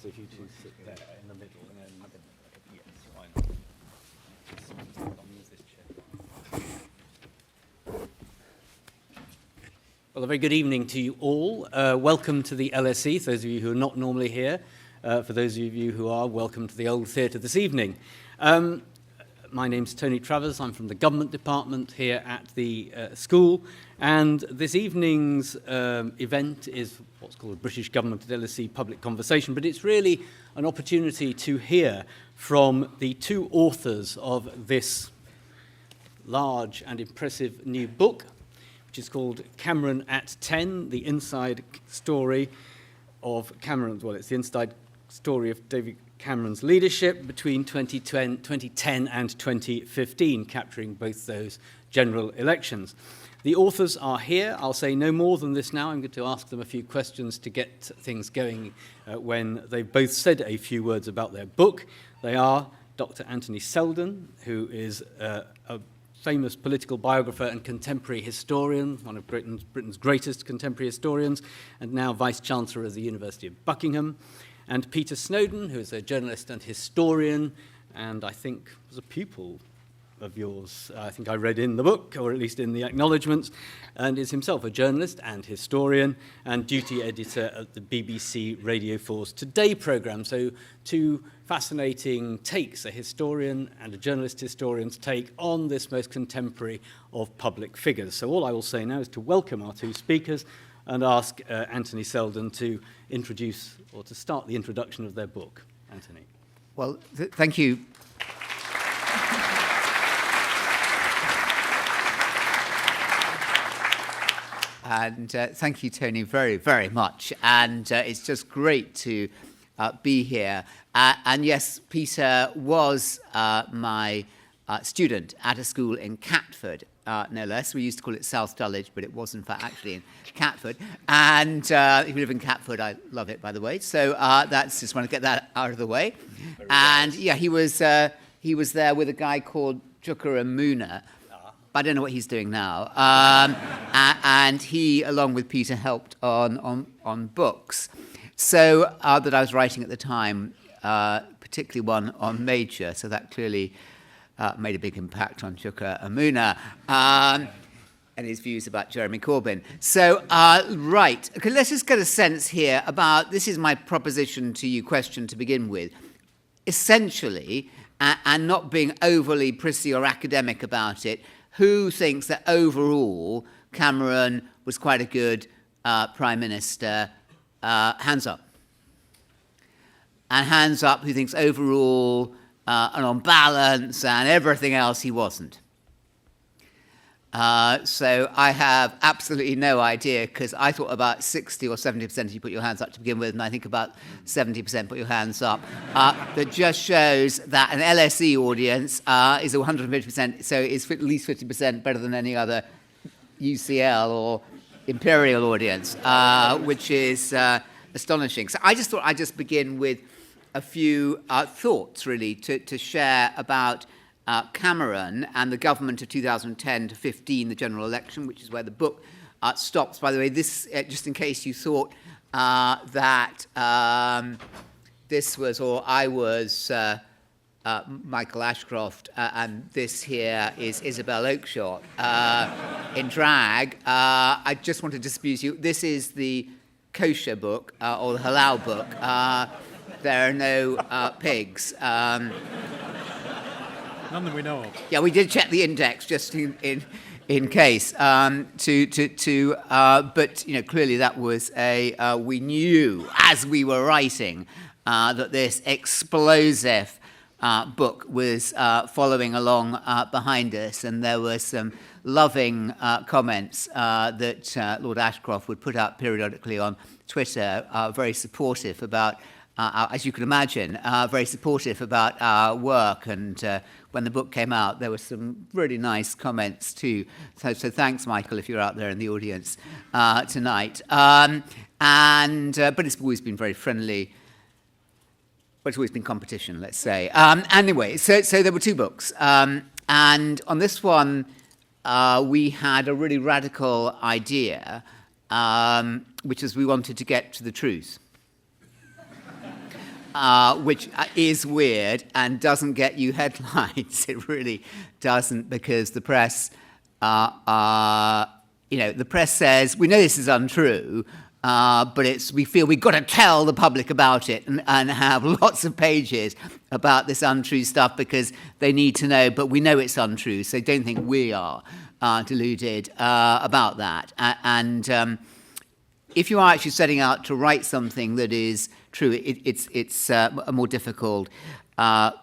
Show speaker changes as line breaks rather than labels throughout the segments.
So if you two sit there in the middle, and then yes, why not? I'll use this chair. Well, a very good evening to you all. Welcome to the LSE, for those of you who are not normally here. For those of you who are, welcome to the Old Theatre this evening. My name's Tony Travers. I'm from the Government Department here at the school. And this evening's event is what's called a British Government at LSE public conversation, but it's really an opportunity to hear from the two authors of this large and impressive new book, which is called Cameron at 10, the inside story of Cameron's, well, it's the inside story of David Cameron's leadership between 2010 and 2015, capturing both those general elections. The authors are here. I'll say no more than this now. I'm going to ask them a few questions to get things going when they've both said a few words about their book. They are Dr. Anthony Seldon, who is a famous political biographer and contemporary historian, one of Britain's greatest contemporary historians, and now Vice-Chancellor of the University of Buckingham. And Peter Snowdon, who is a journalist and historian, and I think was a pupil of yours, I think I read in the book, or at least in the acknowledgements, and is himself a journalist and historian and duty editor at the BBC Radio 4's Today programme. So two fascinating takes, a historian and a journalist historian's take on this most contemporary of public figures. So all I will say now is to welcome our two speakers and ask Anthony Seldon to introduce or to start the introduction of their book. Anthony.
Well, thank you. And thank you, Tony, very, very much. And it's just great to be here. And yes, Peter was my student at a school in Catford, no less. We used to call it South Dulwich, but it was, in fact, actually in Catford. And if you live in Catford, I love it, by the way. So that's just want to get that out of the way. And yeah, he was there with a guy called Chuka Amuna. I don't know what he's doing now. And he, along with Peter, helped on books. So that I was writing at the time, particularly one on Major. So that clearly made a big impact on Chuka Amuna and his views about Jeremy Corbyn. So, right. Okay, let's just get a sense here about, this is my proposition to you question to begin with. Essentially, and not being overly prissy or academic about it, who thinks that overall Cameron was quite a good Prime Minister? Hands up. And hands up who thinks overall and on balance and everything else he wasn't. So I have absolutely no idea, because I thought about 60 or 70% you put your hands up to begin with, and I think about 70% put your hands up. That just shows that an LSE audience is 150%, so it's at least 50% better than any other UCL or Imperial audience, which is astonishing. So I just thought I'd just begin with a few thoughts, really, to share about Cameron and the government of 2010 to 15, the general election, which is where the book stops. By the way, this, just in case you thought that this was, or I was Michael Ashcroft, and this here is Isabel Oakeshott in drag. I just want to dispute you. This is the kosher book, or the halal book. There are no pigs.
None that we know of.
Yeah, we did check the index just in case. But you know, clearly that was we knew as we were writing that this explosive book was following along behind us, and there were some loving comments that Lord Ashcroft would put out periodically on Twitter, very supportive about. As you can imagine, very supportive about our work, and when the book came out, there were some really nice comments too. So thanks, Michael, if you're out there in the audience tonight. But it's always been very friendly. But it's always been competition, let's say. Anyway, so there were two books, and on this one, we had a really radical idea, which is we wanted to get to the truth. which is weird and doesn't get you headlines. It really doesn't, because the press, the press says, we know this is untrue, but we feel we've got to tell the public about it and have lots of pages about this untrue stuff because they need to know, but we know it's untrue, so don't think we are deluded about that. And if you are actually setting out to write something that is true, it's a more difficult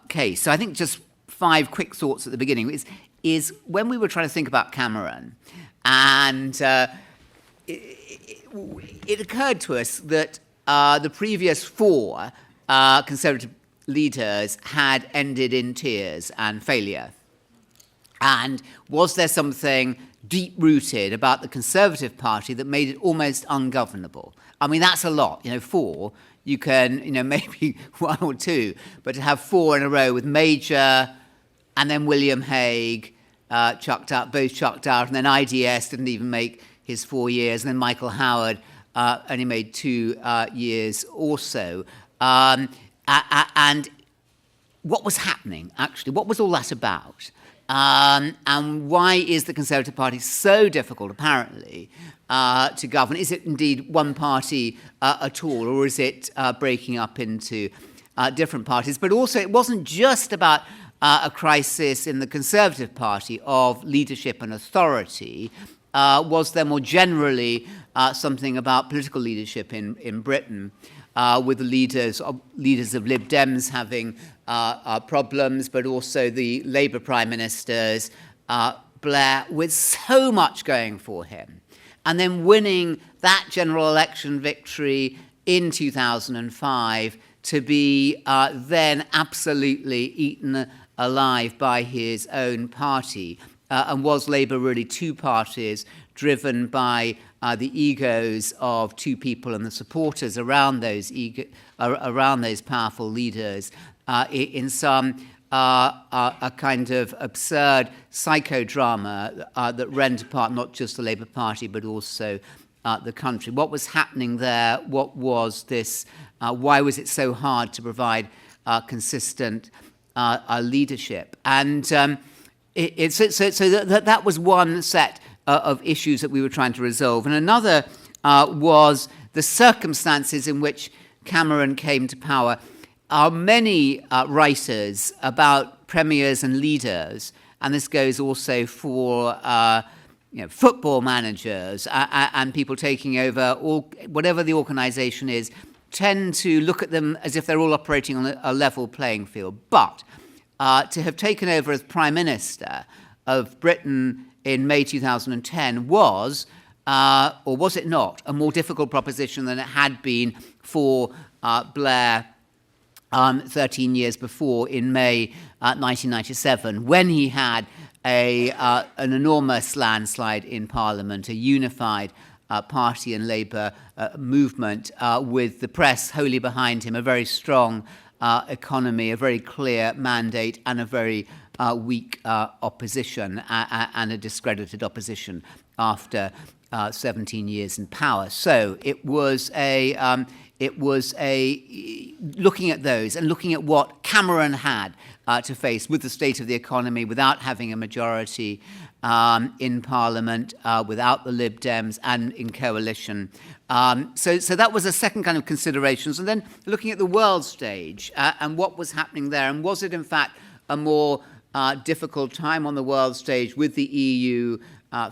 case. So I think just 5 quick thoughts at the beginning is when we were trying to think about Cameron, and it occurred to us that the previous 4 Conservative leaders had ended in tears and failure. And was there something deep-rooted about the Conservative Party that made it almost ungovernable? I mean, that's a lot. 4, you can, maybe 1 or 2, but to have 4 in a row with Major and then William Hague both chucked out, and then IDS didn't even make his 4 years, and then Michael Howard only made 2 years or so. And what was happening, actually? What was all that about? And why is the Conservative Party so difficult, apparently, to govern? Is it indeed one party at all, or is it breaking up into different parties? But also, it wasn't just about a crisis in the Conservative Party of leadership and authority. Was there more generally something about political leadership in Britain, with the leaders of Lib Dems having problems, but also the Labour Prime Ministers, Blair, with so much going for him, and then winning that general election victory in 2005 to be then absolutely eaten alive by his own party. And was Labour really 2 parties driven by the egos of 2 people and the supporters around those powerful leaders in some a kind of absurd psychodrama that rent apart not just the Labour Party but also the country? What was happening there? What was this? Why was it so hard to provide consistent leadership? And so that was one set of issues that we were trying to resolve. And another was the circumstances in which Cameron came to power. Many writers about premiers and leaders, and this goes also for football managers and people taking over whatever the organisation is, tend to look at them as if they're all operating on a level playing field. But to have taken over as Prime Minister of Britain in May 2010 was, or was it not, a more difficult proposition than it had been for Blair 13 years before in May 1997, when he had an enormous landslide in Parliament, a unified party and Labour movement with the press wholly behind him, a very strong economy, a very clear mandate, and a very weak opposition and a discredited opposition after 17 years in power. So it was looking at those and looking at what Cameron had to face with the state of the economy, without having a majority in Parliament, without the Lib Dems and in coalition. So that was a second kind of consideration. And then looking at the world stage and what was happening there, and was it in fact a more difficult time on the world stage with the EU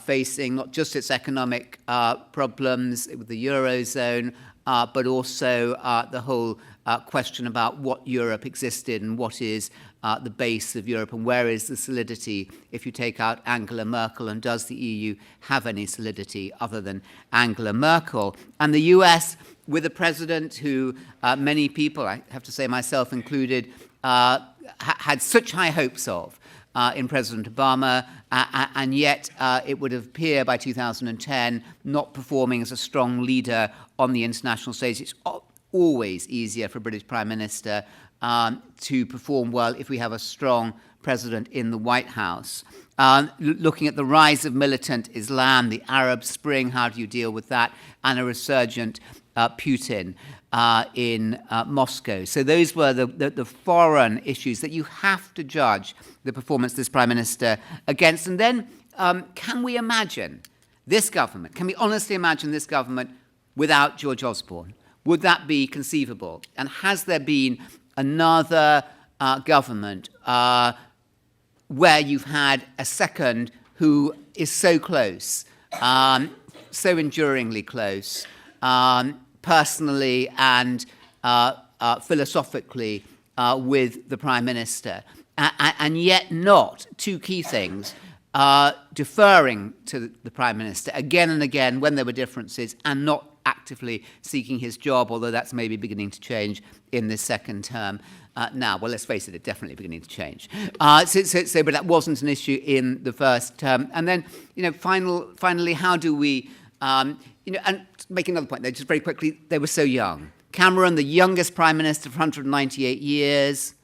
facing not just its economic problems with the Eurozone, but also the whole question about what Europe existed and what is the base of Europe, and where is the solidity if you take out Angela Merkel, and does the EU have any solidity other than Angela Merkel? And the US, with a president who many people, I have to say myself included, had such high hopes of in President Obama, and yet it would appear by 2010 not performing as a strong leader on the international stage. It's always easier for a British Prime Minister to perform well if we have a strong president in the White House. Looking at the rise of militant Islam, the Arab Spring, how do you deal with that? And a resurgent Putin in Moscow. So those were the foreign issues that you have to judge the performance of this Prime Minister against. And then can we imagine this government, can we honestly imagine this government without George Osborne? Would that be conceivable? And has there been another government where you've had a second who is so close, so enduringly close, personally and philosophically with the Prime Minister, and yet not, two key things, deferring to the Prime Minister again and again when there were differences and not actively seeking his job, although that's maybe beginning to change in this second term now. Well, let's face it, it's definitely beginning to change. But that wasn't an issue in the first term. And then, finally, how do we, and make another point there, just very quickly, they were so young. Cameron, the youngest Prime Minister for 198 years.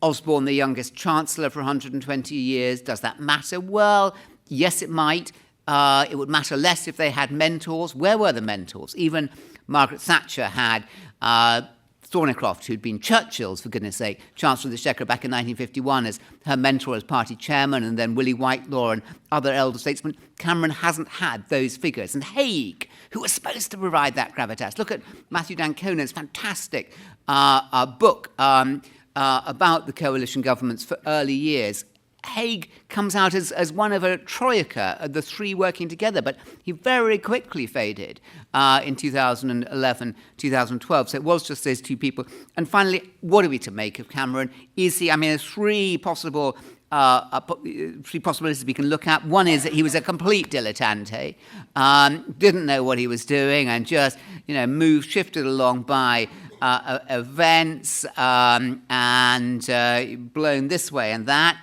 Osborne, the youngest Chancellor for 120 years. Does that matter? Well, yes, it might. It would matter less if they had mentors. Where were the mentors? Even Margaret Thatcher had Thornycroft, who'd been Churchill's, for goodness sake, Chancellor of the Exchequer back in 1951 as her mentor as party chairman, and then Willie Whitelaw and other elder statesmen. Cameron hasn't had those figures. And Haig, who was supposed to provide that gravitas. Look at Matthew Dancona's fantastic book about the coalition governments for early years. Haig comes out as one of a troika, the three working together, but he very quickly faded in 2011, 2012. So it was just those two people. And finally, what are we to make of Cameron? Is he, there's three possibilities we can look at. One is that he was a complete dilettante, didn't know what he was doing, and just, shifted along by events and blown this way and that.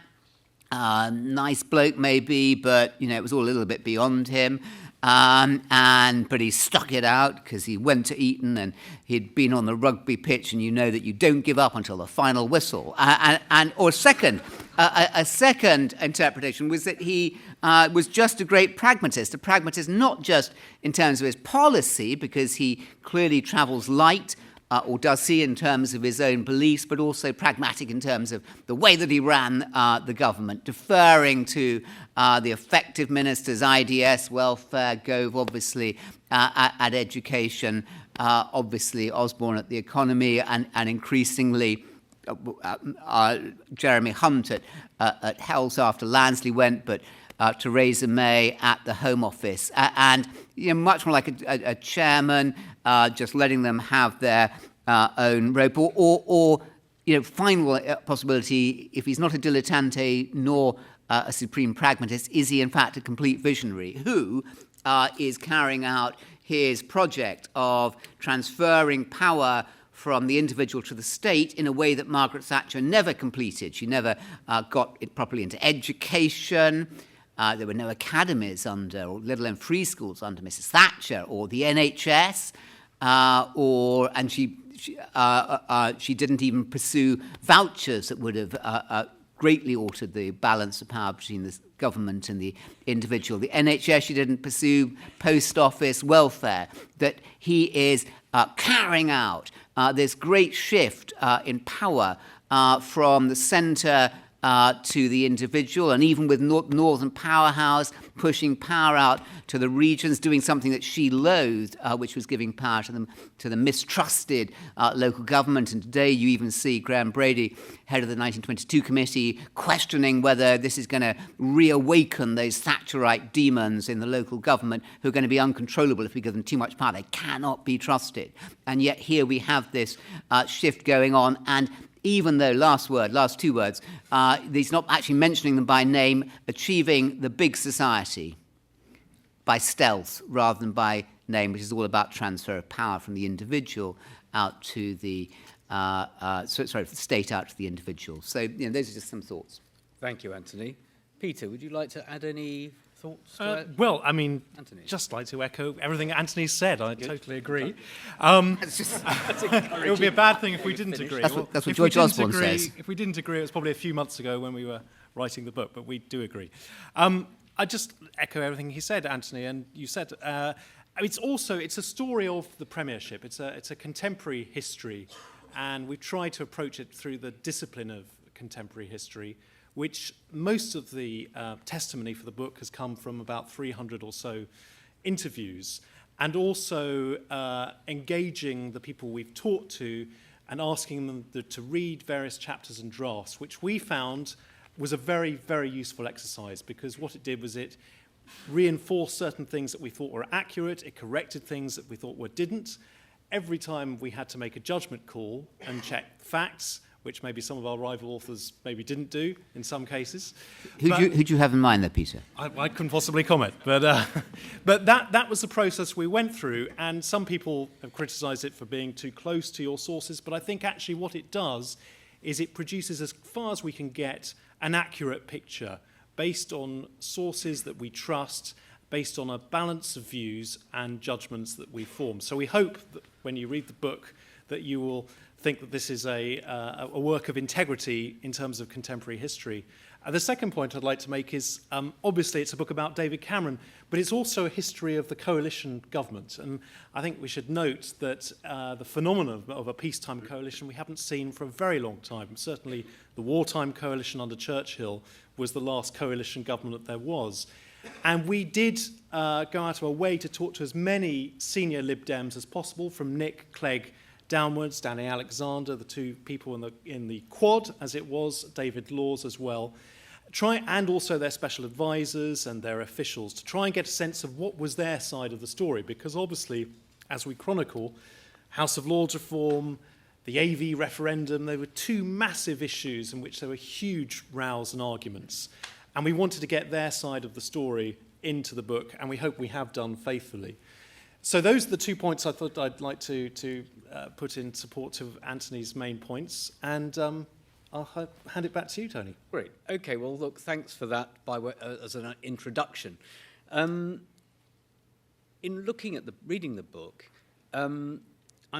Nice bloke maybe, but it was all a little bit beyond him. But he stuck it out because he went to Eton and he'd been on the rugby pitch, and that you don't give up until the final whistle. A second interpretation was that he was just a great pragmatist. A pragmatist not just in terms of his policy, because he clearly travels light. Or does he, in terms of his own beliefs, but also pragmatic in terms of the way that he ran the government, deferring to the effective ministers, IDS, welfare, Gove, obviously, at education, obviously Osborne at the economy, and increasingly Jeremy Hunt at Health after Lansley went, but Theresa May at the Home Office. And much more like a chairman, just letting them have their own rope, or final possibility, if he's not a dilettante nor a supreme pragmatist, is he in fact a complete visionary who is carrying out his project of transferring power from the individual to the state in a way that Margaret Thatcher never completed. She never got it properly into education. There were no academies under, or let alone free schools under Mrs. Thatcher, or the NHS, and she didn't even pursue vouchers that would have greatly altered the balance of power between the government and the individual. The NHS, she didn't pursue post office welfare. That he is carrying out this great shift in power from the centre to the individual, and even with Northern Powerhouse pushing power out to the regions, doing something that she loathed, which was giving power to the mistrusted local government. And today you even see Graham Brady, head of the 1922 committee, questioning whether this is going to reawaken those Thatcherite demons in the local government who are going to be uncontrollable if we give them too much power. They cannot be trusted. And yet here we have this shift going on, and even though, last two words, he's not actually mentioning them by name, achieving the big society by stealth rather than by name, which is all about transfer of power from the individual out to the, the state out to the individual. So, those are just some thoughts.
Thank you, Anthony. Peter, would you like to add any thoughts?
Well, Anthony. Just like to echo everything Anthony said. I totally agree. It would be a bad thing if we didn't agree.
That's what George Osborne says.
If we didn't agree, it was probably a few months ago when we were writing the book, but we do agree. I just echo everything he said, Anthony, and you said, It's a story of the premiership. It's a contemporary history, and we've tried to approach it through the discipline of contemporary history, which most of the testimony for the book has come from about 300 or so interviews, and also engaging the people we've talked to and asking them to read various chapters and drafts, which we found was a very, very useful exercise, because what it did was it reinforced certain things that we thought were accurate, it corrected things that we thought didn't. Every time we had to make a judgment call and check facts, which maybe some of our rival authors maybe didn't do in some cases.
Who'd you have in mind there, Peter?
I couldn't possibly comment, but that was the process we went through, and some people have criticised it for being too close to your sources, but I think actually what it does is it produces, as far as we can get, an accurate picture based on sources that we trust, based on a balance of views and judgments that we form. So we hope that when you read the book that you will think that this is a work of integrity in terms of contemporary history. The second point I'd like to make is, obviously it's a book about David Cameron, but it's also a history of the coalition government. And I think we should note that the phenomenon of a peacetime coalition we haven't seen for a very long time. Certainly the wartime coalition under Churchill was the last coalition government that there was. And we did go out of our way to talk to as many senior Lib Dems as possible, from Nick Clegg downwards, Danny Alexander, the two people in the quad, as it was, David Laws as well, and also their special advisors and their officials, to try and get a sense of what was their side of the story, because obviously, as we chronicle, House of Lords reform, the AV referendum, there were two massive issues in which there were huge rows and arguments, and we wanted to get their side of the story into the book, and we hope we have done faithfully. So those are the 2 points I thought I'd like to put in support of Anthony's main points, and I'll hand it back to you, Tony.
Great. Okay, well, look, thanks for that as an introduction. In looking at reading the book, I'm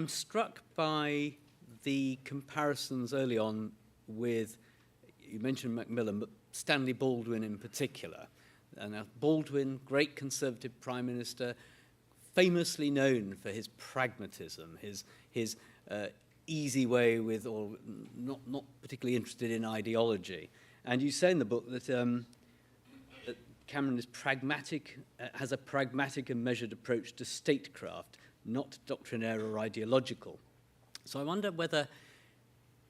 struck by the comparisons early on with, you mentioned Macmillan, but Stanley Baldwin in particular. And Baldwin, great Conservative Prime Minister, famously known for his pragmatism, his easy way with, or not particularly interested in ideology. And you say in the book that, that Cameron is pragmatic, has a pragmatic and measured approach to statecraft, not doctrinaire or ideological. So I wonder whether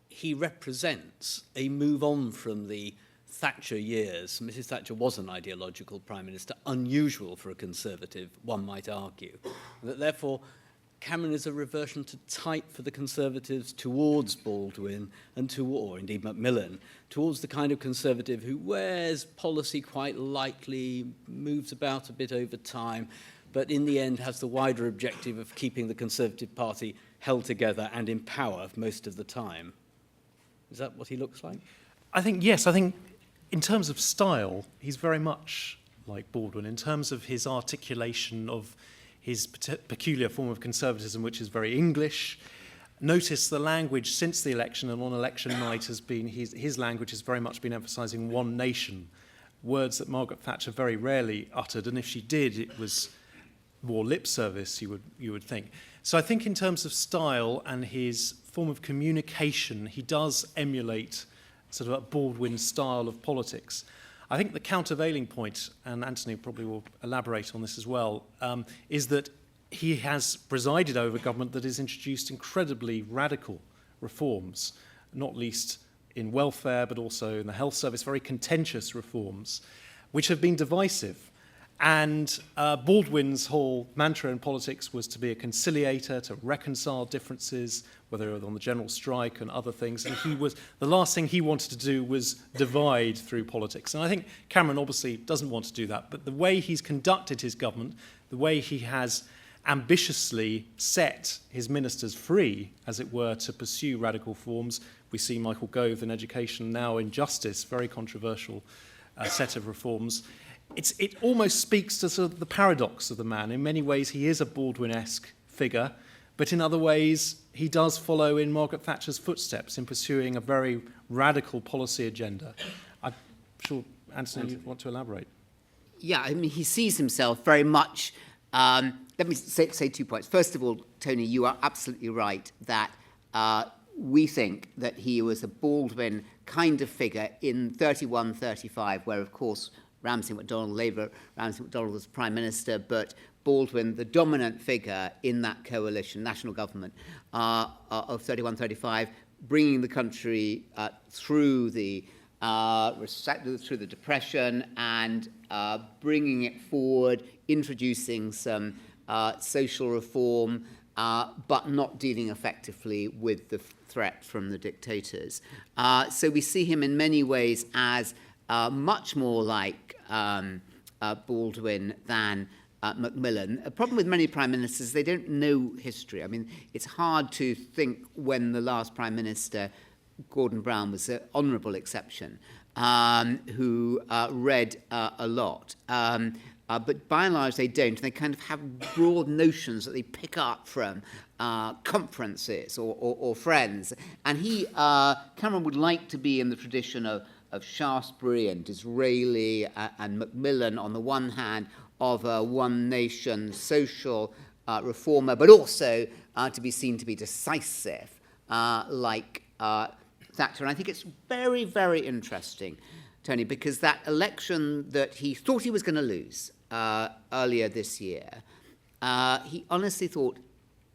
he represents a move on from the Thatcher years. Mrs. Thatcher was an ideological prime minister, unusual for a Conservative, one might argue. That therefore, Cameron is a reversion to type for the Conservatives towards Baldwin or indeed Macmillan, towards the kind of Conservative who wears policy quite lightly, moves about a bit over time, but in the end has the wider objective of keeping the Conservative Party held together and in power most of the time. Is that what he looks like?
I think, yes. I think in terms of style, he's very much like Baldwin. In terms of his articulation of his peculiar form of conservatism, which is very English. Notice the language since the election and on election night has been, his language has very much been emphasising one nation, words that Margaret Thatcher very rarely uttered, and if she did, it was more lip service, you would think. So I think in terms of style and his form of communication, he does emulate sort of a Baldwin style of politics. I think the countervailing point, and Anthony probably will elaborate on this as well, is that he has presided over a government that has introduced incredibly radical reforms, not least in welfare, but also in the health service, very contentious reforms, which have been divisive. And Baldwin's whole mantra in politics was to be a conciliator, to reconcile differences, whether on the general strike and other things. And the last thing he wanted to do was divide through politics. And I think Cameron obviously doesn't want to do that. But the way he's conducted his government, the way he has ambitiously set his ministers free, as it were, to pursue radical reforms. We see Michael Gove in education, now in justice, very controversial set of reforms. It almost speaks to sort of the paradox of the man. In many ways, he is a Baldwin-esque figure, but in other ways, he does follow in Margaret Thatcher's footsteps in pursuing a very radical policy agenda. I'm sure, Anthony, you want to elaborate.
Yeah, I mean, he sees himself very much Let me say 2 points. First of all, Tony, you are absolutely right that we think that he was a Baldwin kind of figure in 31, 35, where, of course, Ramsay MacDonald was Prime Minister, but Baldwin, the dominant figure in that coalition, national government, of 31, 35, bringing the country through the Depression and bringing it forward, introducing some social reform, but not dealing effectively with the threat from the dictators. So we see him in many ways as much more like Baldwin than Macmillan. A problem with many prime ministers, they don't know history. I mean, it's hard to think when the last prime minister, Gordon Brown, was an honourable exception, who read a lot. But by and large, they don't. They kind of have broad notions that they pick up from conferences or friends. And Cameron would like to be in the tradition of Shaftesbury and Disraeli and Macmillan on the one hand, of a one-nation social reformer, but also to be seen to be decisive, like Thatcher. And I think it's very, very interesting, Tony, because that election that he thought he was going to lose earlier this year, he honestly thought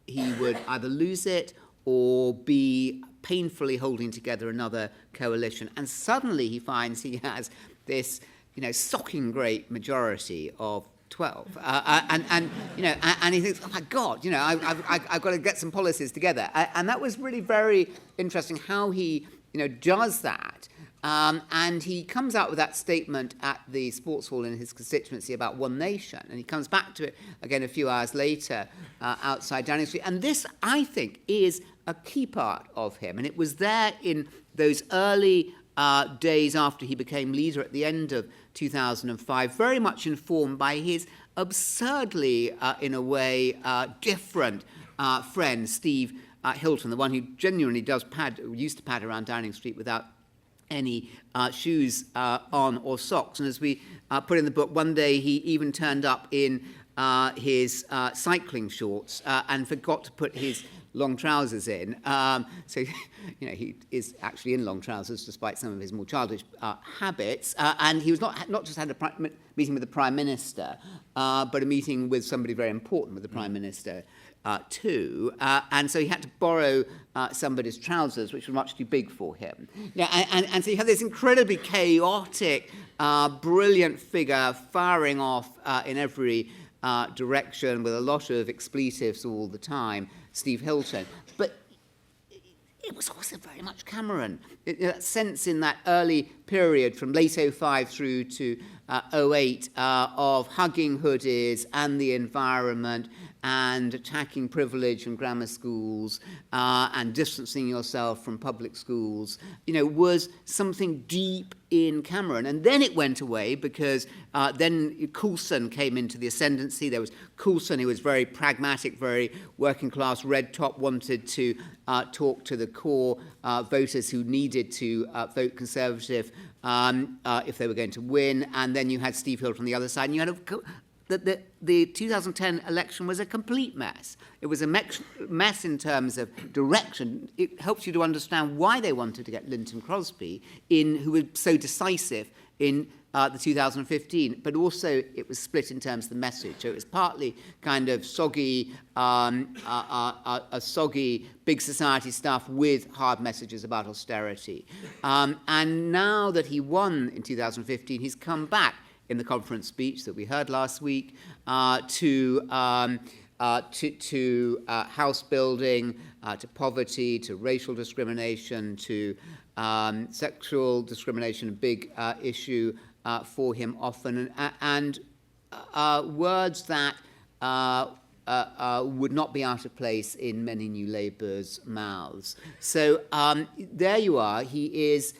he would either lose it or be painfully holding together another coalition. And suddenly he finds he has this, shocking great majority of 12, and he thinks, oh my God, I've got to get some policies together, and that was really very interesting how he, does that, and he comes out with that statement at the sports hall in his constituency about one nation, and he comes back to it again a few hours later outside Downing Street, and this, I think, is a key part of him, and it was there in those early days after he became leader at the end of 2005, very much informed by his absurdly, in a way, different friend, Steve Hilton, the one who genuinely used to pad around Downing Street without any shoes on or socks. And as we put in the book, one day he even turned up in his cycling shorts and forgot to put his long trousers in. So, he is actually in long trousers despite some of his more childish habits. And he was not just had a meeting with the Prime Minister, but a meeting with somebody very important with the Prime Minister too. And so he had to borrow somebody's trousers, which were much too big for him. And so you have this incredibly chaotic, brilliant figure firing off in every direction with a lot of expletives all the time, Steve Hilton. But it was also very much Cameron. That sense in that early period from late 05 through to 08 of hugging hoodies and the environment and attacking privilege and grammar schools and distancing yourself from public schools, was something deep in Cameron. And then it went away because then Coulson came into the ascendancy. There was Coulson, who was very pragmatic, very working class, red top, wanted to talk to the core voters who needed to vote Conservative if they were going to win. And then you had Steve Hilton on the other side, and you had the 2010 election was a complete mess. It was a mess in terms of direction. It helps you to understand why they wanted to get Linton Crosby in, who was so decisive in the 2015, but also it was split in terms of the message. So it was partly kind of soggy, soggy big society stuff with hard messages about austerity. And now that he won in 2015, he's come back in the conference speech that we heard last week to house building, to poverty, to racial discrimination, to sexual discrimination, a big issue for him often, and words that would not be out of place in many New Labour's mouths. So there you are. He is.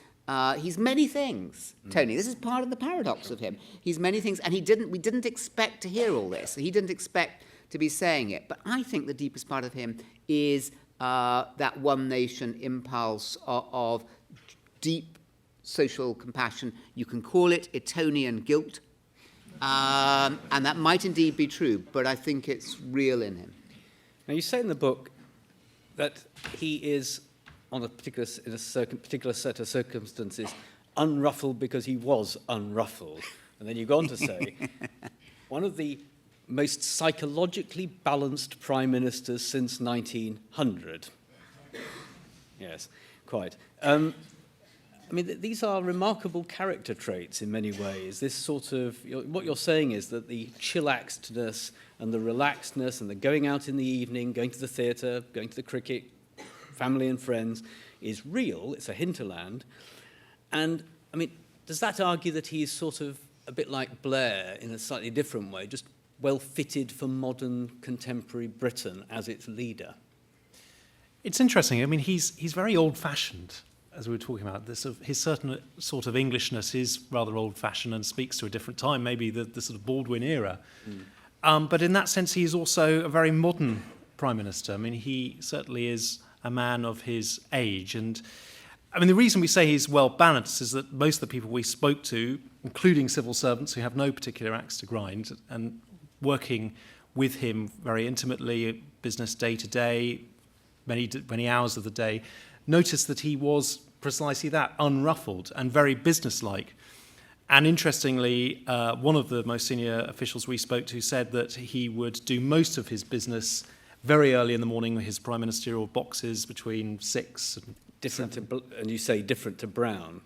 He's many things, Tony. This is part of the paradox of him. He's many things, and we didn't expect to hear all this. He didn't expect to be saying it. But I think the deepest part of him is that one nation impulse of deep social compassion. You can call it Etonian guilt. And that might indeed be true, but I think it's real in him.
Now, you say in the book that he is, in a particular set of circumstances, unruffled because he was unruffled. And then you go on to say, one of the most psychologically balanced prime ministers since 1900. Yes, quite. I mean, these are remarkable character traits in many ways. This sort of, what you're saying is that the chillaxedness and the relaxedness and the going out in the evening, going to the theatre, going to the cricket, family and friends, is real. It's a hinterland. And, I mean, does that argue that he's sort of a bit like Blair in a slightly different way, just well fitted for modern contemporary Britain as its leader?
It's interesting. I mean, he's very old-fashioned, as we were talking about. His certain sort of Englishness is rather old-fashioned and speaks to a different time, maybe the sort of Baldwin era. But in that sense, he's also a very modern prime minister. I mean, he certainly is a man of his age. And I mean, the reason we say he's well balanced is that most of the people we spoke to, including civil servants who have no particular axe to grind, and working with him very intimately, business day to day, many hours of the day, noticed that he was precisely that, unruffled and very businesslike. And interestingly, one of the most senior officials we spoke to said that he would do most of his business very early in the morning with his prime ministerial boxes between 6 and
different 7. And you say different to Brown.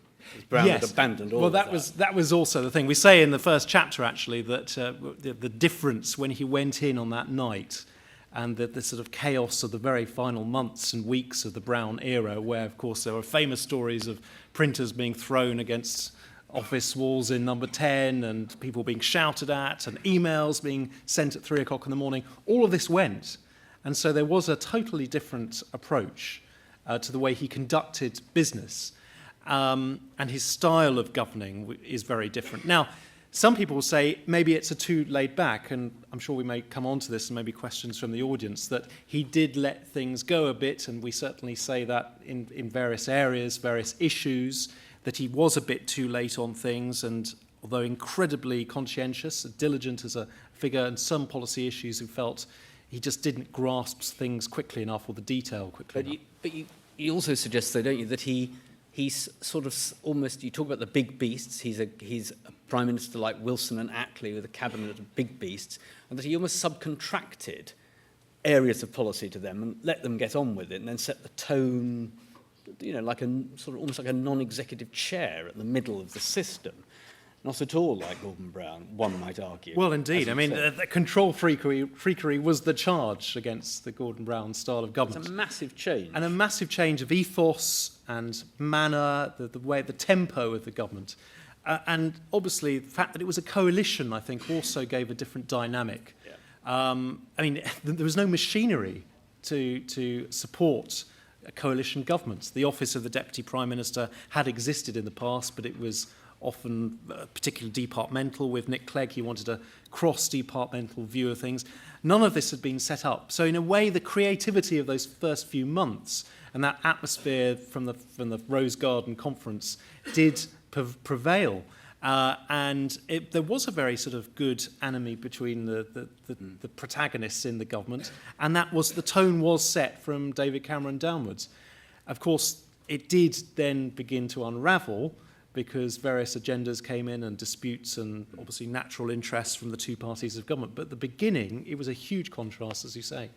Brown
yes.
had abandoned all
well,
of that.
That was also the thing. We say in the first chapter, actually, that the difference when he went in on that night and the sort of chaos of the very final months and weeks of the Brown era, where, of course, there were famous stories of printers being thrown against office walls in number 10 and people being shouted at and emails being sent at 3 o'clock in the morning. All of this went. And so there was a totally different approach to the way he conducted business. And his style of governing is very different. Now, some people will say maybe it's a too laid back, and I'm sure we may come on to this and maybe questions from the audience, that he did let things go a bit, and we certainly say that in various areas, various issues, that he was a bit too late on things, and although incredibly conscientious, diligent as a figure, and some policy issues who felt he just didn't grasp things quickly enough or the detail quickly enough.
But you also suggest, though, don't you, that he's sort of almost, you talk about the big beasts, he's a prime minister like Wilson and Attlee with a cabinet of big beasts, and that he almost subcontracted areas of policy to them and let them get on with it and then set the tone, you know, like a sort of almost like a non-executive chair at the middle of the system. Not at all like Gordon Brown, one might argue.
Well, indeed. I mean, the control freakery was the charge against the Gordon Brown style of government.
It's a massive change.
And a massive change of ethos and manner, the way, the tempo of the government. And obviously, the fact that it was a coalition, I think, also gave a different dynamic.
Yeah.
I mean, there was no machinery to support a coalition government. The office of the Deputy Prime Minister had existed in the past, but it was often particularly departmental. With Nick Clegg, he wanted a cross-departmental view of things. None of this had been set up. So in a way, the creativity of those first few months and that atmosphere from the Rose Garden conference did prevail. And there was a very sort of good enemy between the protagonists in the government, and the tone was set from David Cameron downwards. Of course, it did then begin to unravel, because various agendas came in and disputes and obviously natural interests from the two parties of government. But at the beginning, it was a huge contrast, as you say.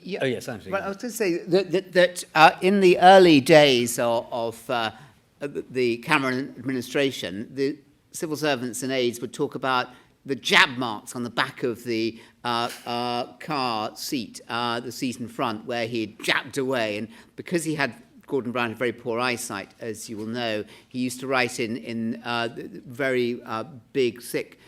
Yeah.
Oh, yes, Anthony.
Well, I was going to say that in the early days of the Cameron administration, the civil servants and aides would talk about the jab marks on the back of the car seat, the seat in front, where he'd jabbed away. And because Gordon Brown had very poor eyesight, as you will know, he used to write in very big, thick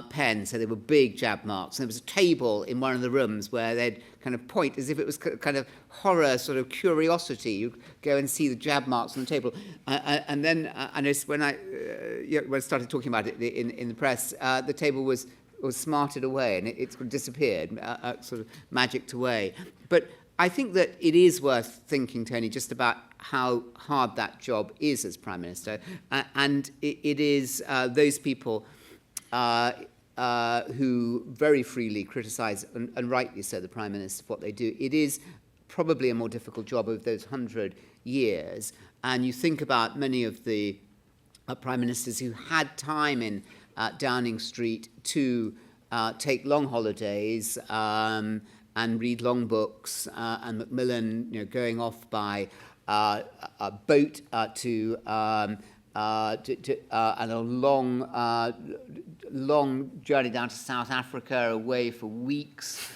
pen, so there were big jab marks. And there was a table in one of the rooms where they'd kind of point as if it was kind of horror, sort of curiosity. You go and see the jab marks on the table. And then I noticed when I started talking about it in the press, the table was smarted away and it sort of disappeared, sort of magicked away. But I think that it is worth thinking, Tony, just about how hard that job is as Prime Minister. And it is those people who very freely criticise, and rightly so, the Prime Minister for what they do. It is probably a more difficult job over those 100 years. And you think about many of the Prime Ministers who had time in Downing Street to take long holidays and read long books, and Macmillan, going off by a boat and a long journey down to South Africa, away for weeks,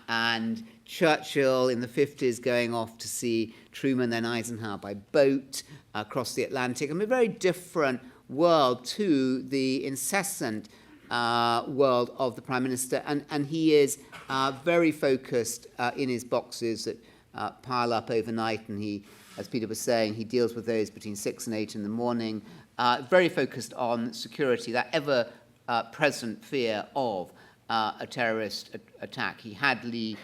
and Churchill in the 50s going off to see Truman, then Eisenhower by boat across the Atlantic. I mean, a very different world to the incessant world of the Prime Minister, and he is very focused in his boxes that pile up overnight, and he, as Peter was saying, he deals with those between 6 and 8 in the morning, very focused on security, that ever-present fear of a terrorist attack. He had Lee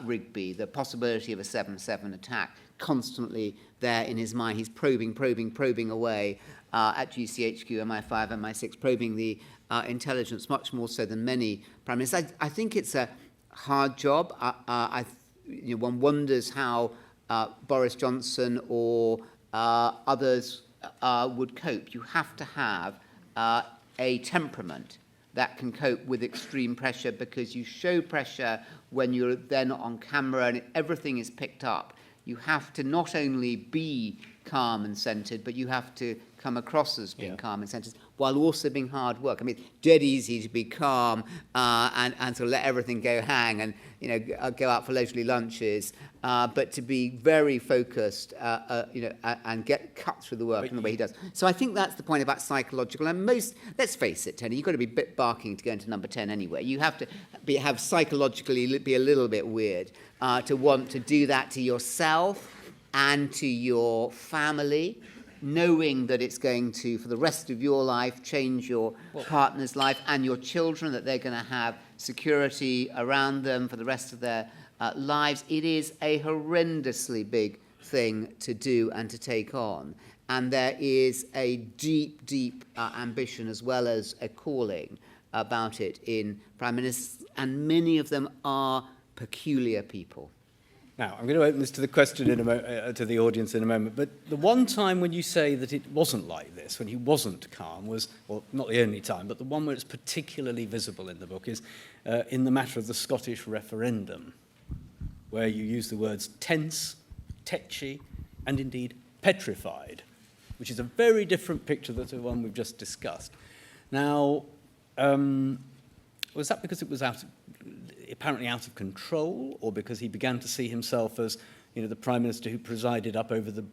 Rigby, the possibility of a 7/7 attack constantly there in his mind. He's probing away at GCHQ, MI5, MI6, probing the intelligence much more so than many prime ministers. I think it's a hard job. One wonders how Boris Johnson or others would cope. You have to have a temperament that can cope with extreme pressure, because you show pressure when you're then on camera and everything is picked up. You have to not only be calm and centred, but you have to come across as being calm and centred, while also being hard work. I mean, it's dead easy to be calm and sort of let everything go hang and go out for leisurely lunches, but to be very focused, and get cut through the work in the way he does. So I think that's the point about psychological. And let's face it, Tony, you've got to be a bit barking to go into number 10 anyway. You have to have psychologically be a little bit weird to want to do that to yourself and to your family, knowing that it's going to, for the rest of your life, change your partner's life and your children, that they're going to have security around them for the rest of their lives. It is a horrendously big thing to do and to take on. And there is a deep ambition as well as a calling about it in prime ministers, and many of them are peculiar people.
Now, I'm going to open this to the question to the audience in a moment, but the one time when you say that it wasn't like this, when he wasn't calm, was, well, not the only time, but the one where it's particularly visible in the book is in the matter of the Scottish referendum, where you use the words tense, tetchy, and indeed petrified, which is a very different picture than the one we've just discussed. Now, was that because it was apparently out of control, or because he began to see himself as, the Prime Minister who presided up over the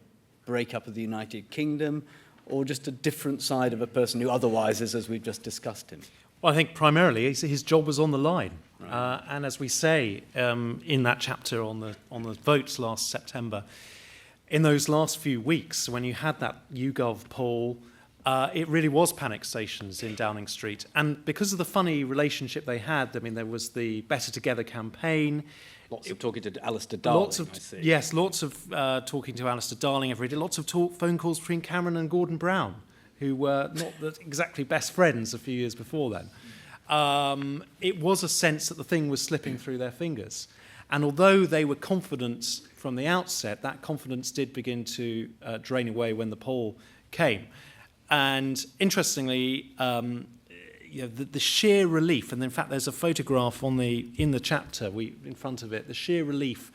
breakup of the United Kingdom, or just a different side of a person who otherwise is, as we've just discussed him?
Well, I think primarily his job was on the line. Right. And as we say in that chapter on the votes last September, in those last few weeks, when you had that YouGov poll, it really was panic stations in Downing Street. And because of the funny relationship they had, I mean, there was the Better Together campaign.
Lots of talking to Alistair Darling, I see.
Yes, lots of talking to Alistair Darling every day. Lots of phone calls between Cameron and Gordon Brown, who were not exactly best friends a few years before then. It was a sense that the thing was slipping through their fingers. And although they were confident from the outset, that confidence did begin to drain away when the poll came. And interestingly, the sheer relief, and in fact there's a photograph in the chapter in front of it, the sheer relief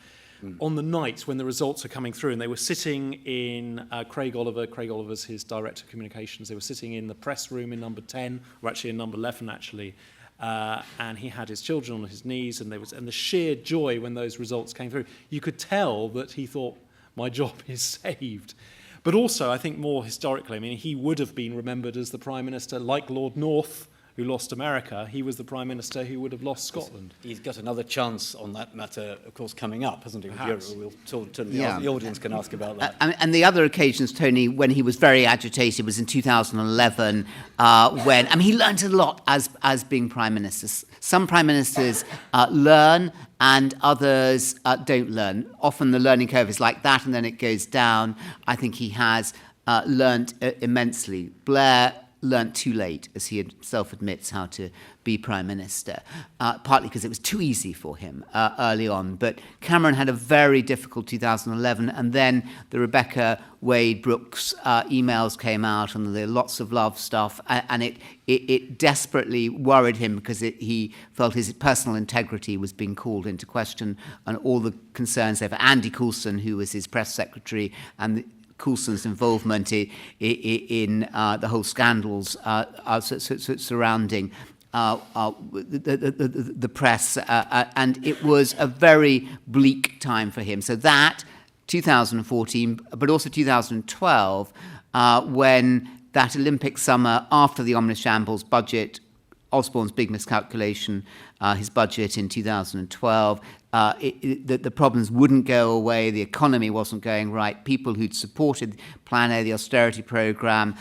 on the night when the results are coming through, and they were sitting in Craig Oliver's his director of communications, they were sitting in the press room in number 10, or actually in number 11 actually, and he had his children on his knees, and the sheer joy when those results came through, you could tell that he thought, my job is saved. But also, I think more historically, I mean, he would have been remembered as the Prime Minister, like Lord North, who lost America. He was the Prime Minister who would have lost Scotland.
He's got another chance on that matter, of course, coming up, hasn't he? We'll talk to the audience can ask about that.
And the other occasions, Tony, when he was very agitated was in 2011, when, he learned a lot as being Prime Minister. Some Prime Ministers learn and others don't learn. Often the learning curve is like that and then it goes down. I think he has learnt immensely. Blair learnt too late, as he himself admits, how to be Prime Minister, partly because it was too easy for him early on. But Cameron had a very difficult 2011, and then the Rebecca Wade Brooks emails came out, and there were lots of love stuff, and it desperately worried him because he felt his personal integrity was being called into question, and all the concerns over Andy Coulson, who was his press secretary, and Coulson's involvement in the whole scandals surrounding the press, and it was a very bleak time for him. So that 2014, but also 2012, when that Olympic summer after the Omnis Shambles budget, Osborne's big miscalculation, his budget in 2012, the problems wouldn't go away, the economy wasn't going right, people who'd supported Plan A, the austerity programme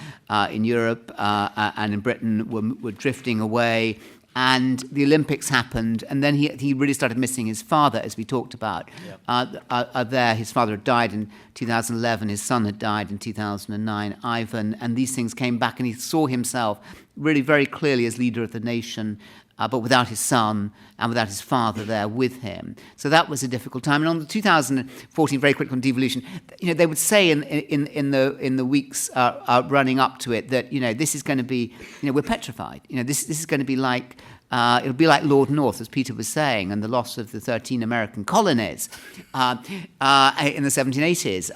in Europe and in Britain were drifting away, and the Olympics happened, and then he really started missing his father, as we talked about. Yep. His father had died in 2011, his son had died in 2009, Ivan, and these things came back, and he saw himself really very clearly as leader of the nation, but without his son and without his father there with him. So that was a difficult time. And on the 2014, very quick on devolution, they would say in the weeks running up to it that this is going to be, we're petrified. This is going to be like it'll be like Lord North, as Peter was saying, and the loss of the 13 American colonies in the 1780s.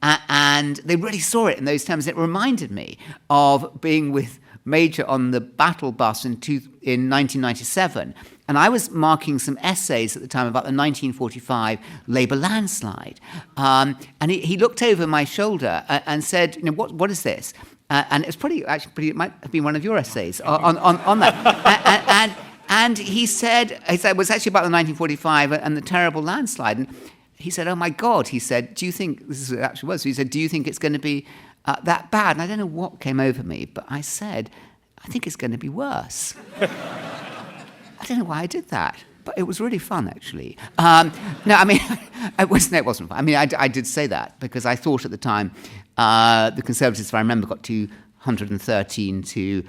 And they really saw it in those terms. It reminded me of being with Major on the battle bus in 1997, and I was marking some essays at the time about the 1945 Labour landslide, and he looked over my shoulder and said, what is this? And it was it might have been one of your essays on that. and he said it was actually about the 1945 and the terrible landslide, and he said, oh my God, he said, do you think, this is what it actually was, he said, do you think it's going to be that bad? And I don't know what came over me, but I said, I think it's going to be worse. I don't know why I did that, but it was really fun, actually. No, I mean, it wasn't fun. I mean, I did say that because I thought at the time the Conservatives, if I remember, got 213 to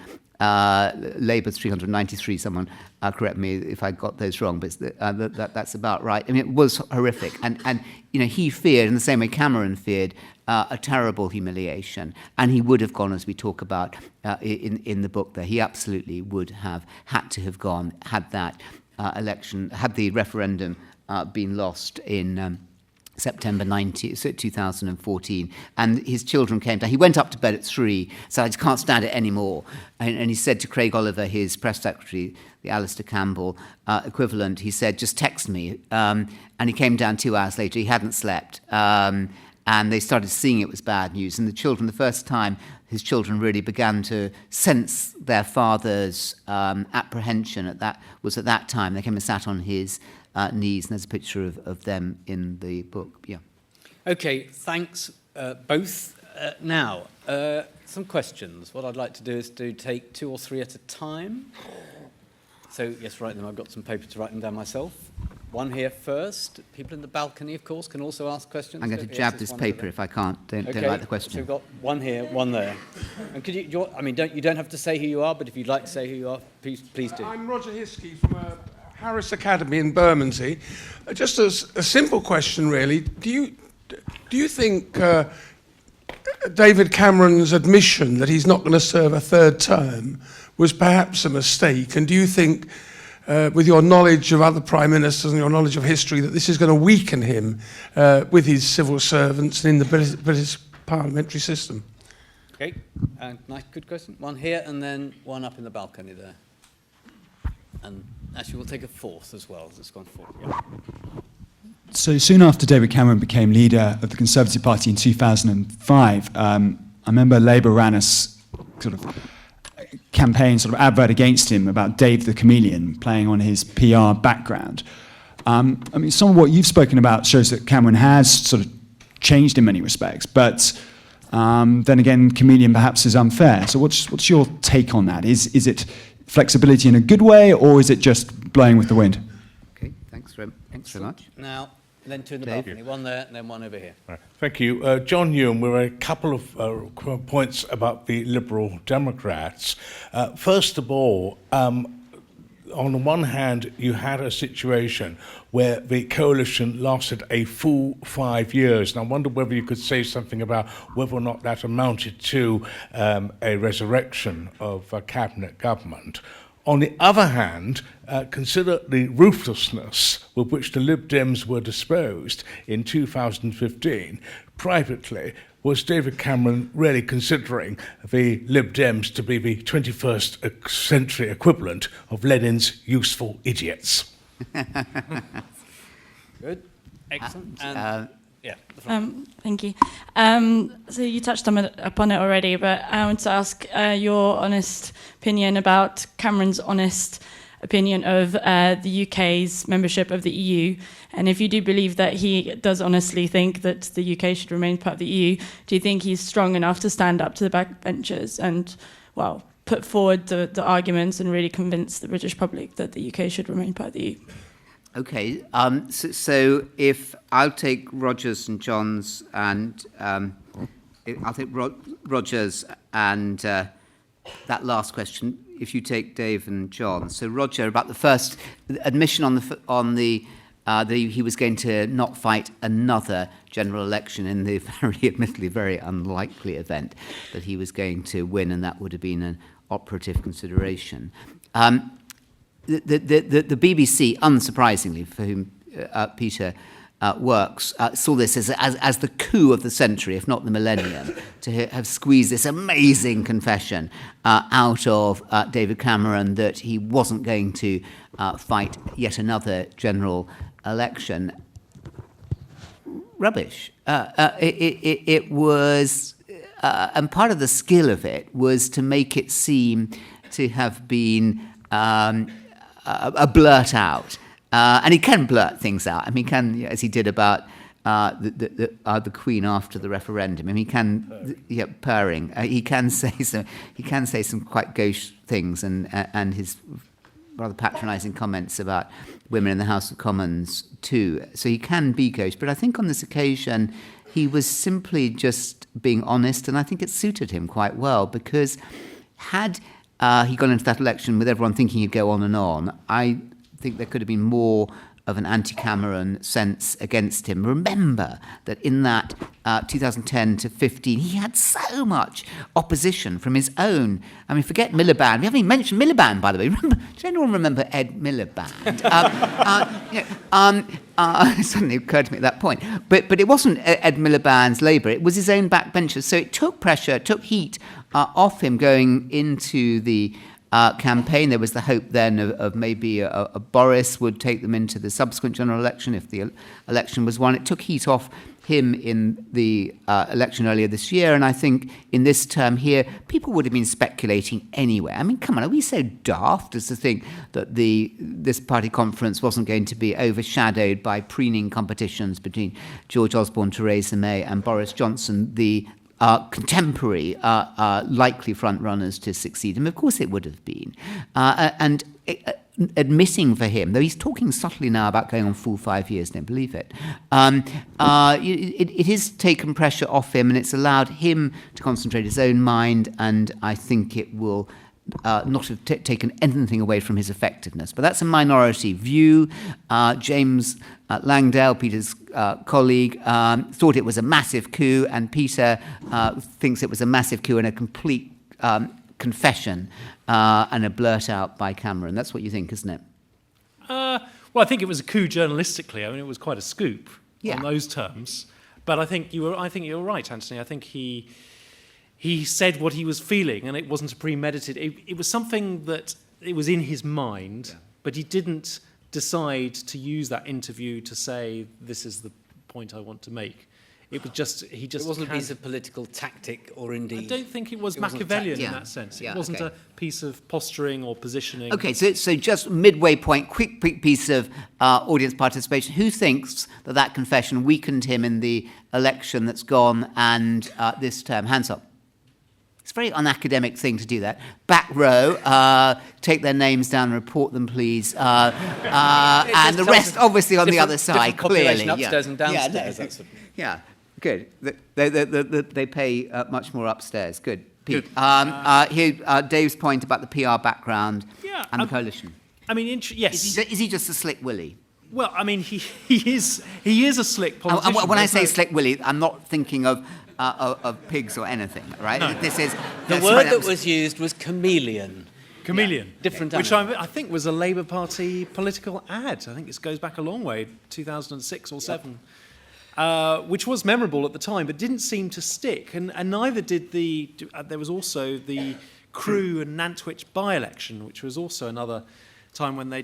Labour's 393. Someone correct me if I got those wrong, but that's about right. I mean, it was horrific, and he feared, in the same way Cameron feared, a terrible humiliation, and he would have gone, as we talk about in the book there. He absolutely would have had to have gone had that election, had the referendum been lost in September 2014, and his children came down. He went up to bed at 3, so I just can't stand it anymore. And he said to Craig Oliver, his press secretary, the Alistair Campbell equivalent, he said, just text me. And he came down 2 hours later. He hadn't slept. And they started seeing it was bad news. And the children, the first time his children really began to sense their father's apprehension at that time. They came and sat on his knees, and there's a picture of them in the book. Yeah.
Okay, thanks both. Now, some questions. What I'd like to do is to take 2 or 3 at a time. So, yes, write them. I've got some paper to write them down myself. One here first. People in the balcony, of course, can also ask questions.
I'm going to jab this paper if I can't. Don't like the question.
So we've got one here, one there. And could you don't have to say who you are, but if you'd like to say who you are, please do.
I'm Roger Hiskey from Harris Academy in Bermondsey. Just a simple question, really. Do you think David Cameron's admission that he's not going to serve a 3rd term was perhaps a mistake? And do you think, with your knowledge of other prime ministers and your knowledge of history, that this is going to weaken him with his civil servants and in the British parliamentary system?
Okay, nice, good question. One here and then one up in the balcony there. And actually, we'll take a 4th as well. It's gone 4. Yeah.
So soon after David Cameron became leader of the Conservative Party in 2005, I remember Labour ran a sort of campaign, sort of advert against him about Dave the Chameleon, playing on his PR background. I mean, some of what you've spoken about shows that Cameron has sort of changed in many respects, but then again, chameleon perhaps is unfair. So what's your take on that? Is it flexibility in a good way, or is it just blowing with the wind?
Okay, thanks very much.
Now, And then two in the
Dave?
balcony. One there and then one over here.
Right. Thank you. John Ewan, there were a couple of points about the Liberal Democrats. First of all, on the one hand, you had a situation where the coalition lasted a full 5 years. And I wonder whether you could say something about whether or not that amounted to a resurrection of a cabinet government. On the other hand, consider the ruthlessness with which the Lib Dems were disposed in 2015. Privately, was David Cameron really considering the Lib Dems to be the 21st century equivalent of Lenin's useful idiots?
Good. Excellent. And, yeah. The front.
Thank you. So you touched upon it already, but I want to ask your honest opinion about Cameron's honest opinion of the UK's membership of the EU. And if you do believe that he does honestly think that the UK should remain part of the EU, do you think he's strong enough to stand up to the backbenchers and, well, put forward the arguments and really convince the British public that the UK should remain part of the EU?
Okay, so if I'll take Rogers and John's, and I'll take Rogers and that last question. If you take Dave and John, so Roger, about the first admission on the that he was going to not fight another general election in the admittedly very unlikely event that he was going to win, and that would have been an operative consideration. The BBC, unsurprisingly, for whom Peter works, saw this as the coup of the century, if not the millennium, to have squeezed this amazing confession out of David Cameron that he wasn't going to fight yet another general election. Rubbish. It was, and part of the skill of it was to make it seem to have been a blurt out. And he can blurt things out. I mean, he can, as he did about the Queen after the referendum. I mean, he can, purring. He can say some quite gauche things, and his rather patronising comments about women in the House of Commons too. So he can be gauche. But I think on this occasion, he was simply just being honest, and I think it suited him quite well, because had he gone into that election with everyone thinking he'd go on and on, I think there could have been more of an anti-Cameron sense against him. Remember that in that 2010 to 15, he had so much opposition from his own. I mean, forget Miliband. We haven't even mentioned Miliband, by the way. Does anyone remember Ed Miliband? It suddenly occurred to me at that point. But it wasn't Ed Miliband's Labour. It was his own backbenchers. So it took pressure, took heat off him going into the campaign. There was the hope then of maybe a Boris would take them into the subsequent general election if the election was won. It took heat off him in the election earlier this year, and I think in this term here, people would have been speculating anyway. I mean, come on, are we so daft as to think that this party conference wasn't going to be overshadowed by preening competitions between George Osborne, Theresa May and Boris Johnson, the contemporary likely front runners to succeed him? Of course it would have been. And admitting for him, though he's talking subtly now about going on full 5 years, don't believe it, it has taken pressure off him, and it's allowed him to concentrate his own mind, and I think it will not have taken anything away from his effectiveness. But that's a minority view. James Langdale, Peter's colleague, thought it was a massive coup, and Peter thinks it was a massive coup and a complete confession and a blurt out by Cameron. That's what you think, isn't it?
Well, I think it was a coup journalistically. I mean, it was quite a scoop on those terms. But I think you're right, Anthony. I think he said what he was feeling, and it wasn't a premeditated. It was something that it was in his mind, but he didn't decide to use that interview to say, this is the point I want to make. It was just, he just...
It wasn't a piece of political tactic, or indeed...
I don't think it was Machiavellian in that sense. It wasn't a piece of posturing or positioning.
Okay, so just midway point, quick piece of audience participation. Who thinks that confession weakened him in the election that's gone and this term? Hands up. It's very unacademic thing to do that. Back row, take their names down and report them, please. And the rest, obviously, on the other side, clearly.
Upstairs and downstairs.
That's good. They pay much more upstairs. Good. Pete. Here, Dave's point about the PR background and the coalition.
I mean, yes.
Is he just a slick willy?
Well, I mean, he is a slick politician.
When I say slick willy, I'm not thinking of pigs or anything, right?
No.
This is
the word that was used was chameleon.
Chameleon.
Different
which
animal.
I think was a Labour Party political ad. I think this goes back a long way, 2006 or 7. Which was memorable at the time, but didn't seem to stick. And neither did there was also the Crewe and Nantwich by-election, which was also another time when they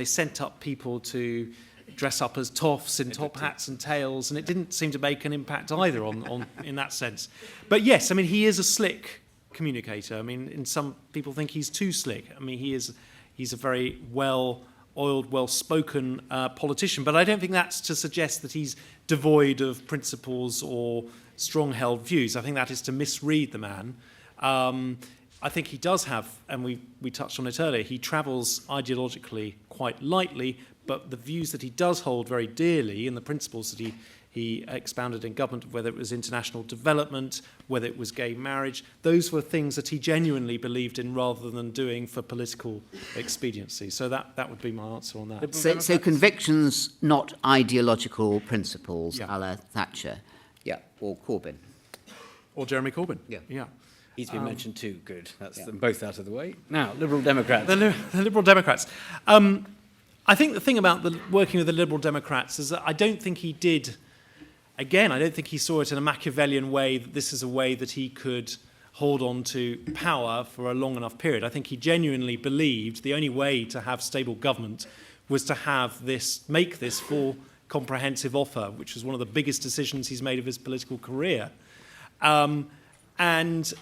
sent up people to dress up as toffs in top hats and tails, and it didn't seem to make an impact either on in that sense. But yes, I mean, he is a slick communicator. I mean, and some people think he's too slick. I mean, he's a very well-oiled, well-spoken politician, but I don't think that's to suggest that he's devoid of principles or strong-held views. I think that is to misread the man. I think he does have, and we touched on it earlier, he travels ideologically quite lightly, but the views that he does hold very dearly and the principles that he expounded in government, whether it was international development, whether it was gay marriage, those were things that he genuinely believed in rather than doing for political expediency. So that would be my answer on that.
So convictions, not ideological principles, a la Thatcher, or Corbyn.
Or Jeremy Corbyn.
Yeah.
He's been mentioned too. Good. That's them both out of the way. Now, Liberal Democrats.
The Liberal Democrats. I think the thing about working with the Liberal Democrats is that I don't think he did. Again, I don't think he saw it in a Machiavellian way that this is a way that he could hold on to power for a long enough period. I think he genuinely believed the only way to have stable government was to make this full comprehensive offer, which was one of the biggest decisions he's made of his political career. And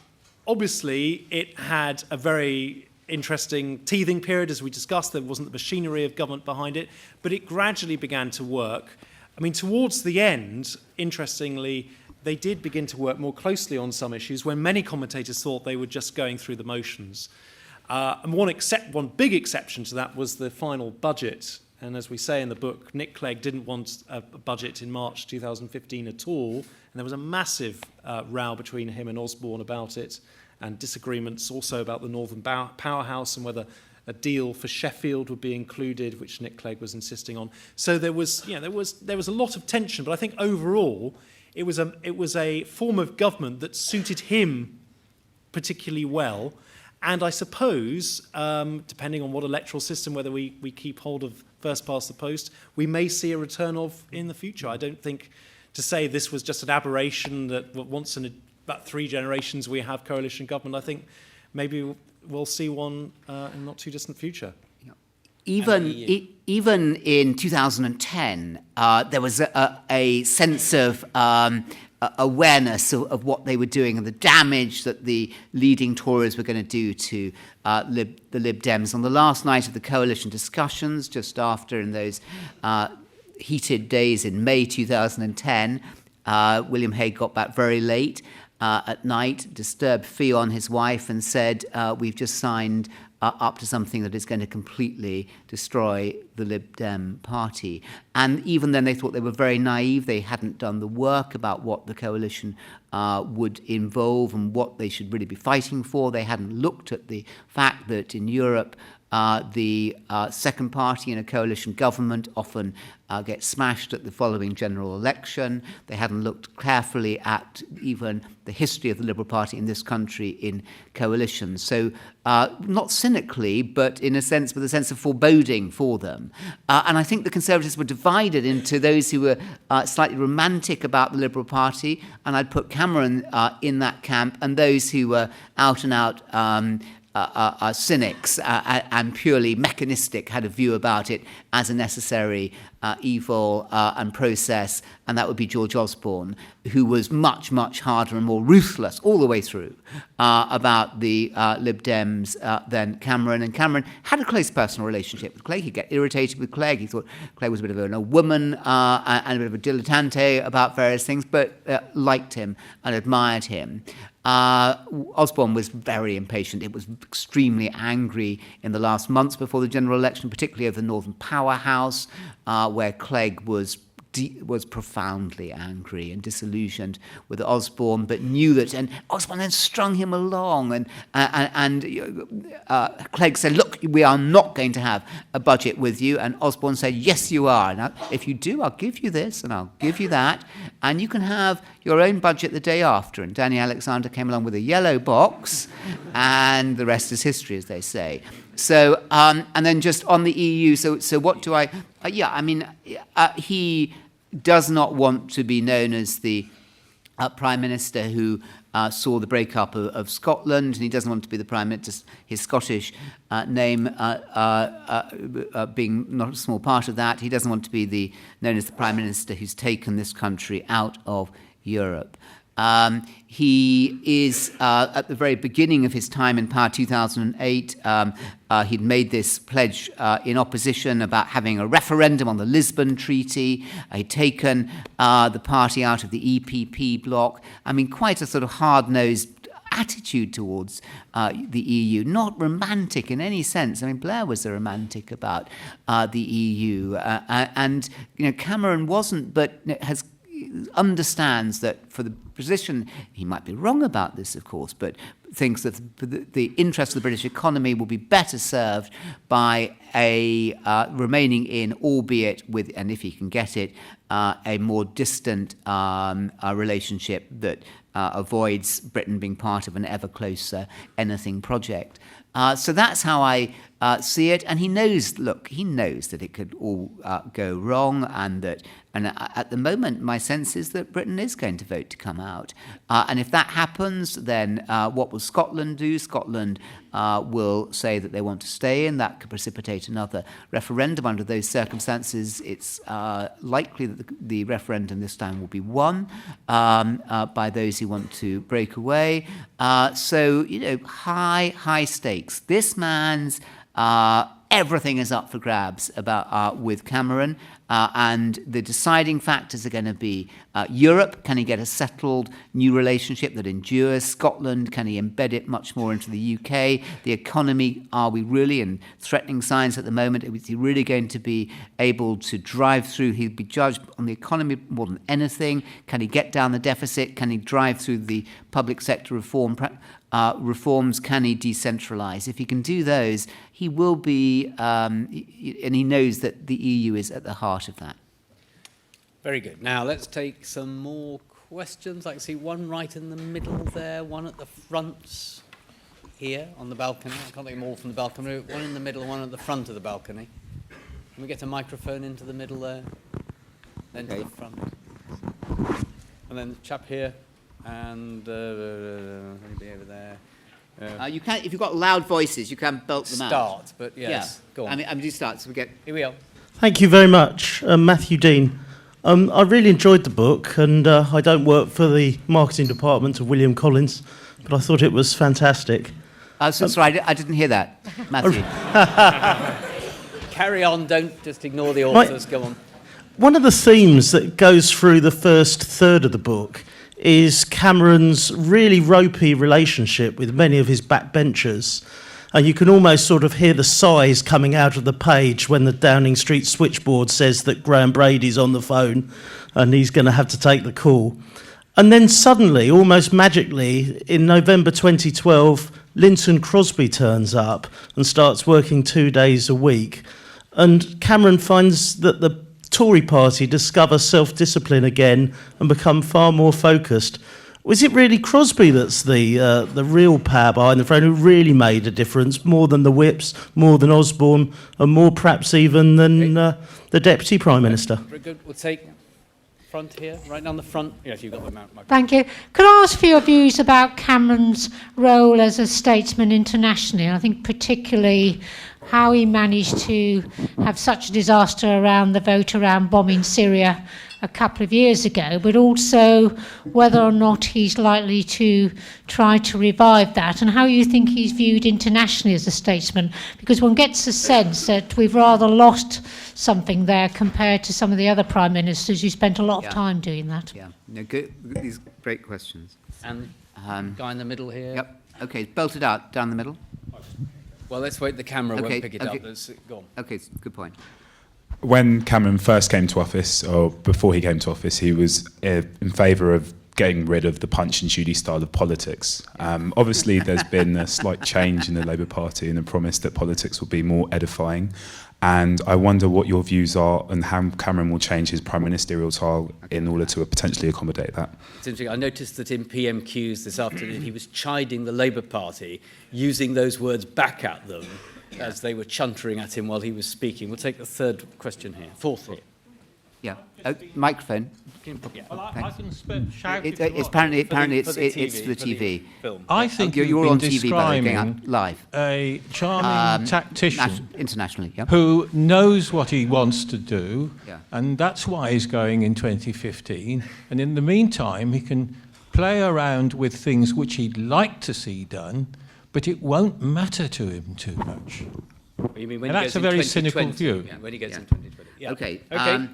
obviously, it had a very interesting teething period, as we discussed. There wasn't the machinery of government behind it, but it gradually began to work. I mean, towards the end, interestingly, they did begin to work more closely on some issues when many commentators thought they were just going through the motions. And one big exception to that was the final budget. And as we say in the book, Nick Clegg didn't want a budget in March 2015 at all. And there was a massive row between him and Osborne about it, and disagreements also about the Northern Powerhouse and whether a deal for Sheffield would be included, which Nick Clegg was insisting on. So there was a lot of tension, but I think overall it was a form of government that suited him particularly well. And I suppose, depending on what electoral system, whether we keep hold of first past the post, we may see a return of in the future. I don't think to say this was just an aberration that once in about 3 generations we have coalition government. I think maybe we'll see one in not too distant future.
Even in 2010, there was a sense of awareness of what they were doing and the damage that the leading Tories were going to do to the Lib Dems. On the last night of the coalition discussions, just after in those heated days in May 2010, William Hague got back very late at night, disturbed Fionn, his wife, and said, we've just signed up to something that is going to completely destroy the Lib Dem party. And even then they thought they were very naive. They hadn't done the work about what the coalition would involve and what they should really be fighting for. They hadn't looked at the fact that in Europe, the second party in a coalition government often gets smashed at the following general election. They hadn't looked carefully at even the history of the Liberal Party in this country in coalitions. So not cynically, but in a sense, with a sense of foreboding for them. And I think the Conservatives were divided into those who were slightly romantic about the Liberal Party, and I'd put Cameron in that camp, and those who were out and out cynics and purely mechanistic, had a view about it as a necessary evil and process, and that would be George Osborne, who was much, much harder and more ruthless all the way through about the Lib Dems than Cameron. And Cameron had a close personal relationship with Clegg. He'd get irritated with Clegg. He thought Clegg was a bit of a woman and a bit of a dilettante about various things, but liked him and admired him. Osborne was very impatient. It was extremely angry in the last months before the general election, particularly over the Northern Powerhouse, where Clegg was profoundly angry and disillusioned with Osborne, but knew that, and Osborne then strung him along, and Clegg said, look, we are not going to have a budget with you, and Osborne said, yes, you are. Now, if you do, I'll give you this, and I'll give you that, and you can have your own budget the day after. And Danny Alexander came along with a yellow box, and the rest is history, as they say. So, and then just on the EU, so what do I... he does not want to be known as the Prime Minister who saw the breakup of Scotland, and he doesn't want to be the Prime Minister, his Scottish name being not a small part of that. He doesn't want to be known as the Prime Minister who's taken this country out of Europe. He is, at the very beginning of his time in power, 2008, he'd made this pledge in opposition about having a referendum on the Lisbon Treaty. He'd taken the party out of the EPP bloc. I mean, quite a sort of hard-nosed attitude towards the EU, not romantic in any sense. I mean, Blair was a romantic about the EU, and Cameron wasn't, but understands that for the position, he might be wrong about this, of course, but thinks that the interests of the British economy will be better served by remaining in, albeit with, and if he can get it, a more distant relationship that avoids Britain being part of an ever closer anything project. So that's how I see it, and he knows that it could all go wrong, and at the moment my sense is that Britain is going to vote to come out. And if that happens, then what will Scotland do? Scotland will say that they want to stay in. That could precipitate another referendum. Under those circumstances, it's likely that the referendum this time will be won by those who want to break away. So, high stakes. This man's everything is up for grabs with Cameron, and the deciding factors are going to be Europe. Can he get a settled new relationship that endures? Scotland, can he embed it much more into the UK? The economy, are we really in threatening signs at the moment? Is he really going to be able to drive through? He'll be judged on the economy more than anything. Can he get down the deficit? Can he drive through the public sector reforms? Can he decentralise? If he can do those, he will be, and he knows that the EU is at the heart of that.
Very good. Now let's take some more questions. I can see one right in the middle there, one at the front here on the balcony. I can't take them all from the balcony. One in the middle, one at the front of the balcony. Can we get a microphone into the middle there? Then to the front. And then the chap here. And maybe over there.
You can, if you've got loud voices, you can belt them
start,
out.
Start, but yes,
yeah.
go on.
I mean, do start. So we get.
Here we are.
Thank you very much, Matthew Dean. I really enjoyed the book, and I don't work for the marketing department of William Collins, but I thought it was fantastic.
Sorry, I didn't hear that, Matthew.
Carry on. Don't just ignore the authors. Go on.
One of the themes that goes through the first third of the book is Cameron's really ropey relationship with many of his backbenchers. And you can almost sort of hear the sighs coming out of the page when the Downing Street switchboard says that Graham Brady's on the phone and he's going to have to take the call. And then suddenly, almost magically, in November 2012, Linton Crosby turns up and starts working 2 days a week. And Cameron finds that the Tory party discover self-discipline again and become far more focused. Was it really Crosby that's the real power behind the throne, who really made a difference, more than the whips, more than Osborne, and more perhaps even than the Deputy Prime Minister?
Very good. We'll take front here, right down the front. Yes, you've got the microphone.
Thank you. Could I ask for your views about Cameron's role as a statesman internationally? I think particularly how he managed to have such a disaster around the vote around bombing Syria a couple of years ago, but also whether or not he's likely to try to revive that, and how you think he's viewed internationally as a statesman, because one gets a sense that we've rather lost something there compared to some of the other prime ministers who spent a lot of time doing that.
Yeah, no, good. These great questions.
And Guy in the middle here.
Yep. Okay, belted out down the middle.
Well, let's wait. The camera
Okay,
won't pick it
okay.
up. Let's go on.
Okay, good point.
When Cameron first came to office, or before he came to office, he was in favour of getting rid of the punch and Judy style of politics. Obviously, there's been a slight change in the Labour Party and a promise that politics will be more edifying. And I wonder what your views are on how Cameron will change his prime ministerial style in order to potentially accommodate that.
It's interesting. I noticed that in PMQs this afternoon, he was chiding the Labour Party, using those words back at them as they were chuntering at him while he was speaking. We'll take the third question here. Fourth here.
Yeah. Microphone.
Well, I can shout.
It's apparently it's for the TV.
Film.
I think
you're all on TV,
describing
by the way, going out live.
a charming tactician
Internationally, yeah.
who knows what he wants to do,
Yeah.
and that's why he's going in 2015. And in the meantime, he can play around with things which he'd like to see done, but it won't matter to him too much.
You mean when
And
he
that's
goes
a
in
very
2020?
cynical view.
Yeah, when he gets
Yeah.
in 2020. Yeah.
Okay.
Okay.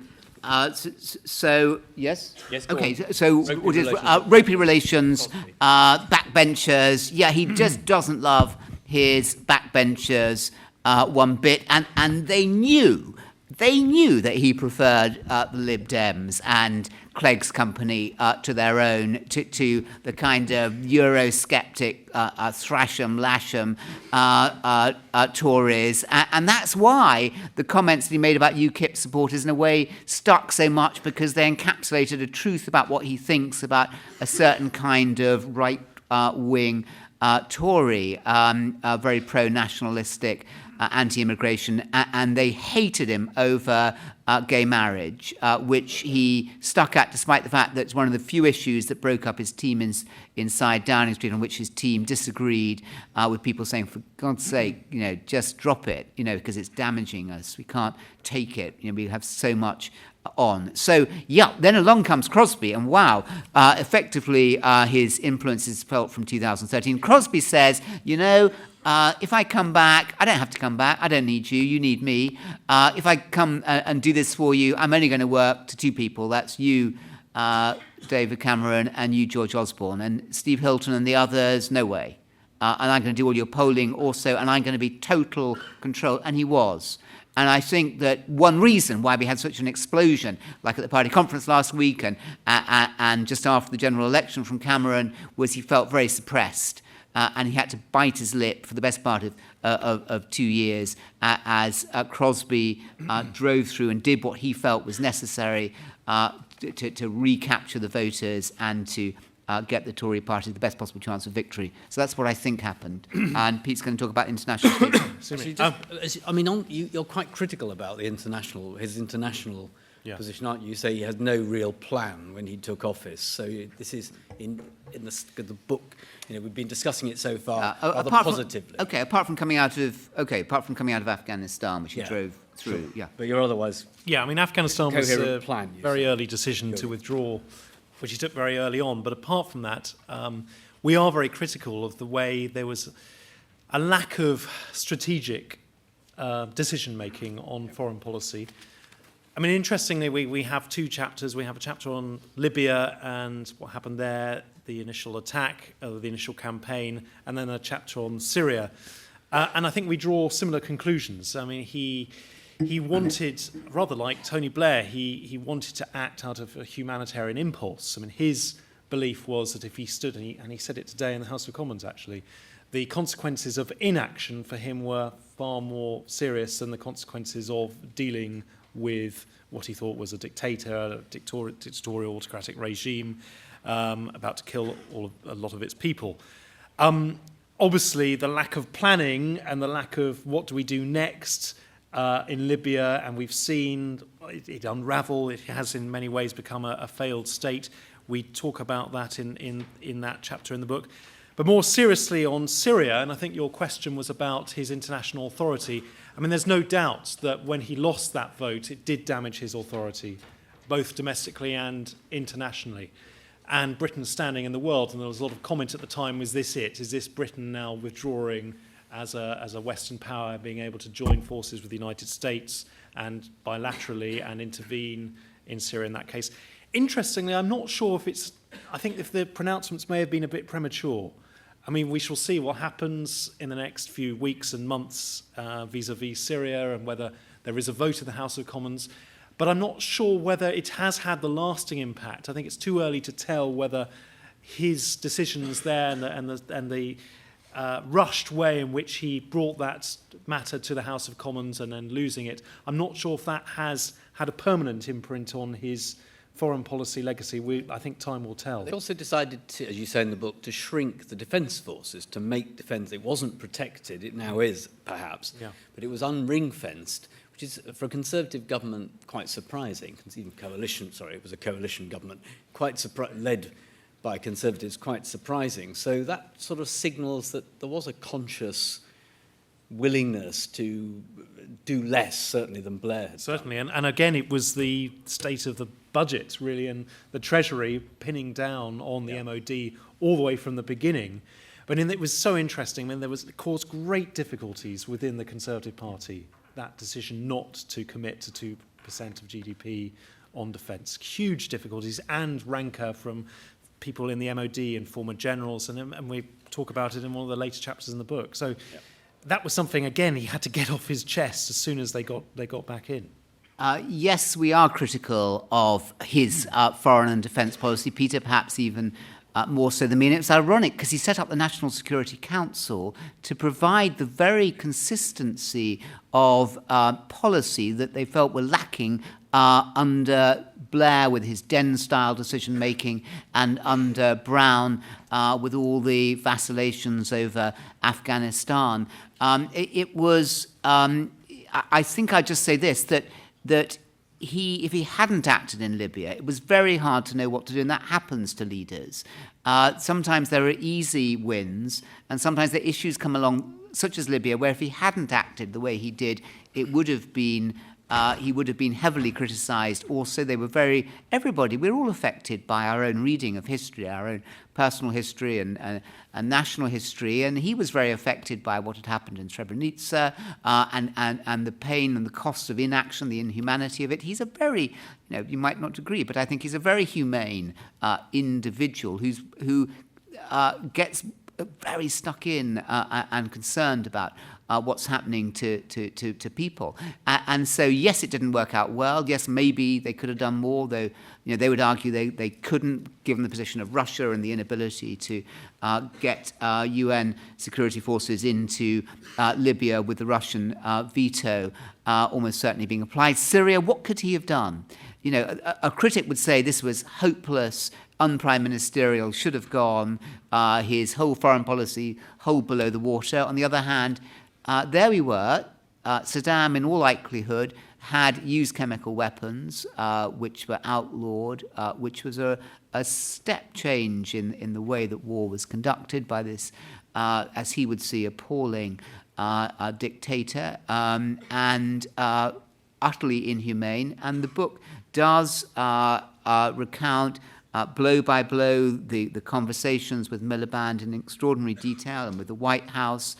So yes.
Yes, go
Okay.
on.
So
Ropey
what is
relations.
ropey relations? Backbenchers. Yeah, he just doesn't love his backbenchers one bit, and they knew that he preferred the Lib Dems and Clegg's company to their own, to the kind of Eurosceptic, thrash 'em, lash 'em Tories. And that's why the comments that he made about UKIP supporters in a way stuck so much, because they encapsulated a truth about what he thinks about a certain kind of right-wing Tory, very pro-nationalistic, anti-immigration, and they hated him over gay marriage, which he stuck at despite the fact that it's one of the few issues that broke up his team inside Downing Street, on which his team disagreed with people saying, for God's sake, just drop it, because it's damaging us. We can't take it. We have so much on. So, yeah, then along comes Crosby, and wow, effectively his influence is felt from 2013. Crosby says, if I come back, I don't have to come back. I don't need you. You need me. If I come and do this for you, I'm only going to work to two people. That's you, David Cameron, and you, George Osborne. And Steve Hilton and the others, no way. And I'm going to do all your polling also, and I'm going to be total control. And he was. And I think that one reason why we had such an explosion, like at the party conference last week and just after the general election from Cameron, was he felt very suppressed. And he had to bite his lip for the best part of 2 years as Crosby drove through and did what he felt was necessary to recapture the voters and to get the Tory party the best possible chance of victory. So that's what I think happened. And Pete's going to talk about international.
You're quite critical about his international position, aren't you? You say he had no real plan when he took office. So this is in the book. We've been discussing it so far rather positively.
Apart from coming out of Afghanistan, which he drove through.
Sure.
Yeah.
But you're otherwise.
Yeah, Afghanistan was a
plan,
very early decision to withdraw, which he took very early on. But apart from that, we are very critical of the way there was a lack of strategic decision-making on foreign policy. Interestingly, we have two chapters. We have a chapter on Libya and what happened there, the initial attack, the initial campaign, and then a chapter on Syria. And I think we draw similar conclusions. He wanted, rather like Tony Blair, he wanted to act out of a humanitarian impulse. His belief was that if he stood, and he said it today in the House of Commons actually, the consequences of inaction for him were far more serious than the consequences of dealing with what he thought was a dictatorial autocratic regime about to kill a lot of its people. Obviously, the lack of planning and the lack of what do we do next in Libya, and we've seen it unravel. It has in many ways become a failed state. We talk about that in that chapter in the book. But more seriously on Syria, and I think your question was about his international authority. There's no doubt that when he lost that vote, it did damage his authority, both domestically and internationally. And Britain's standing in the world, and there was a lot of comment at the time, was this it? Is this Britain now withdrawing as a Western power, being able to join forces with the United States and bilaterally and intervene in Syria in that case? Interestingly, I'm not sure if it's I think if the pronouncements may have been a bit premature. I mean, we shall see what happens in the next few weeks and months vis-à-vis Syria and whether there is a vote in the House of Commons. But I'm not sure whether it has had the lasting impact. I think it's too early to tell whether his decisions there and the rushed way in which he brought that matter to the House of Commons and then losing it, I'm not sure if that has had a permanent imprint on his foreign policy legacy. I think time will tell.
They also decided to, as you say in the book, to shrink the defence forces, to make defence. It wasn't protected, it now is, perhaps, but it was unring-fenced, which is, for a Conservative government, quite surprising. Even coalition, it was a coalition government, led by Conservatives, quite surprising. So that sort of signals that there was a conscious willingness to do less, certainly, than Blair had
Certainly, and again, it was the state of the budget, really, and the Treasury pinning down on the MOD all the way from the beginning. But it was so interesting. I mean, it caused great difficulties within the Conservative Party, that decision not to commit to 2% of GDP on defence. Huge difficulties and rancour from people in the MOD and former generals, and we talk about it in one of the later chapters in the book. So that was something, again, he had to get off his chest as soon as they got back in.
Yes, we are critical of his foreign and defence policy, Peter, perhaps even more so than me. And it's ironic because he set up the National Security Council to provide the very consistency of policy that they felt were lacking under Blair with his Den-style decision-making and under Brown with all the vacillations over Afghanistan. It was, I think I'd just say this, that if he hadn't acted in Libya, it was very hard to know what to do, and that happens to leaders. Sometimes there are easy wins, and sometimes the issues come along, such as Libya, where if he hadn't acted the way he did, it would have been he would have been heavily criticised. Also, we're all affected by our own reading of history, our own personal history and national history, and he was very affected by what had happened in Srebrenica and the pain and the cost of inaction, the inhumanity of it. He's a very, you might not agree, but I think he's a very humane individual who gets very stuck in and concerned about what's happening to people. And so, yes, it didn't work out well. Yes, maybe they could have done more, though they would argue they couldn't, given the position of Russia and the inability to get UN security forces into Libya with the Russian veto almost certainly being applied. Syria, what could he have done? A critic would say this was hopeless, un-prime ministerial, should have gone, his whole foreign policy hold below the water. On the other hand, there we were. Saddam, in all likelihood, had used chemical weapons, which were outlawed, which was a step change in the way that war was conducted by this, as he would see, appalling dictator, and utterly inhumane. And the book does recount blow by blow the conversations with Miliband in extraordinary detail and with the White House.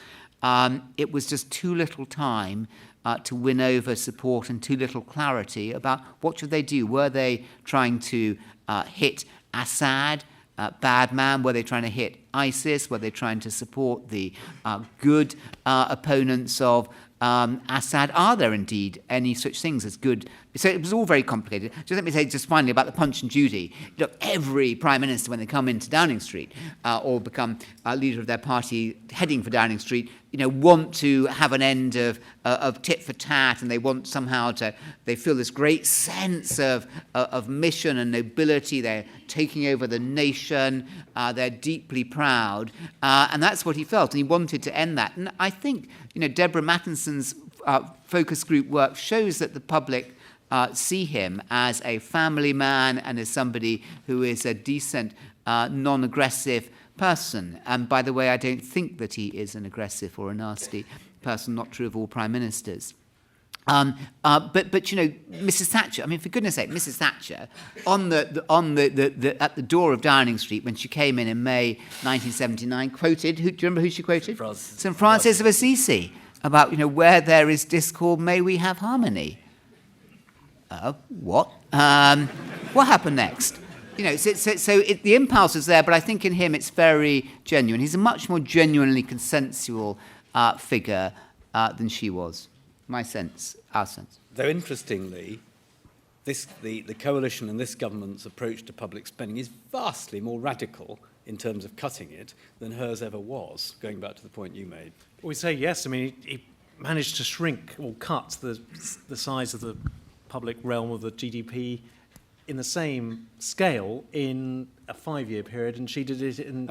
It was just too little time to win over support and too little clarity about what should they do. Were they trying to hit Assad, bad man? Were they trying to hit ISIS? Were they trying to support the good opponents of Assad? Are there indeed any such things as good? So it was all very complicated. Just let me say just finally about the Punch and Judy. Look, every Prime Minister, when they come into Downing Street or become leader of their party heading for Downing Street, want to have an end of tit for tat, and they want somehow they feel this great sense of mission and nobility. They're taking over the nation. They're deeply proud. And that's what he felt, and he wanted to end that. And I think, Deborah Mattinson's focus group work shows that the public see him as a family man and as somebody who is a decent, non-aggressive person. And by the way, I don't think that he is an aggressive or a nasty person, not true of all prime ministers. But Mrs. Thatcher, I mean, for goodness sake, Mrs. Thatcher, at the door of Downing Street when she came in May 1979, quoted, do you remember who she quoted? St. Francis of Assisi, about, where there is discord, may we have harmony. What? What happened next? You know, the impulse is there, but I think in him it's very genuine. He's a much more genuinely consensual figure than she was. My sense, our sense.
Though interestingly, the coalition and this government's approach to public spending is vastly more radical in terms of cutting it than hers ever was, going back to the point you made.
We say yes. I mean, he managed to shrink or cut the size of the public realm of the GDP in the same scale in a 5-year period, and she did it in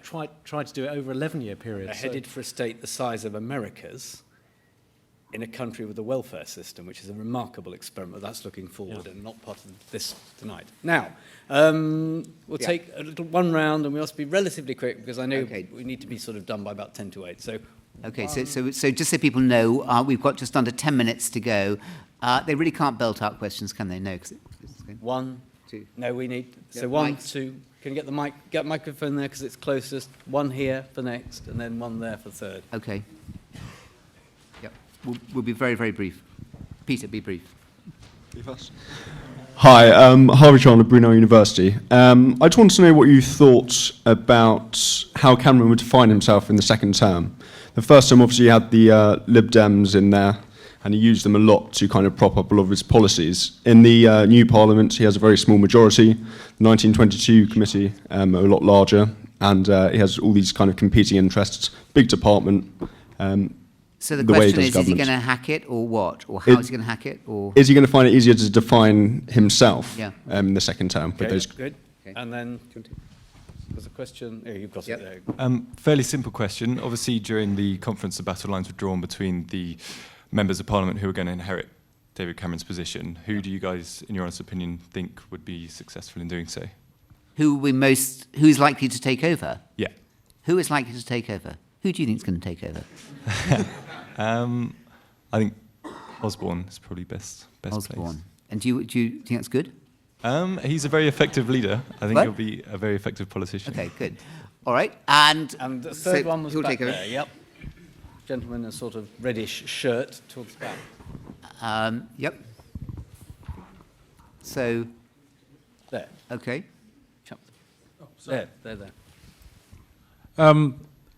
try to do it over 11-year period.
They're headed for a state the size of America's in a country with a welfare system, which is a remarkable experiment. That's looking forward and not part of this tonight. Now, we'll take a little one round, and we must be relatively quick because I know we need to be sort of done by about 10 to 8. So.
Okay, so just so people know, we've got just under 10 minutes to go. They really can't belt out questions, can they? No. 'Cause
one,
2.
No, we need.
Yeah,
so 1,
mics.
2. Can you get the microphone there because it's closest? 1 here for next, and then 1 there for third.
Okay. Yep. We'll be very, very brief. Peter, be brief.
Hi, Harvey Chandler, Brunel University. I just wanted to know what you thought about how Cameron would define himself in the second term. The first term, obviously, he had the Lib Dems in there, and he used them a lot to kind of prop up a lot of his policies. In the new Parliament, he has a very small majority. The 1922 committee are a lot larger, and he has all these kind of competing interests. Big department.
So the question is he going to hack it, or what? Or how is he going to hack it? Or
is he going to find it easier to define himself in the second term?
Okay,
with those
good. Okay. And then there's a question. Oh, you've got it there.
Fairly simple question. Obviously, during the conference, the battle lines were drawn between the members of Parliament who are going to inherit David Cameron's position. Who do you guys, in your honest opinion, think would be successful in doing so?
Who's likely to take over?
Yeah.
Who is likely to take over? Who do you think is going to take over?
I think Osborne is probably best
Osborne.
place.
And do you think that's good?
He's a very effective leader. I think he'll be a very effective politician.
Okay, good. All right. And
the third one was back
take over.
there. Yep. Gentleman in a sort of reddish shirt towards the back.
Yep. So.
There.
Okay.
There.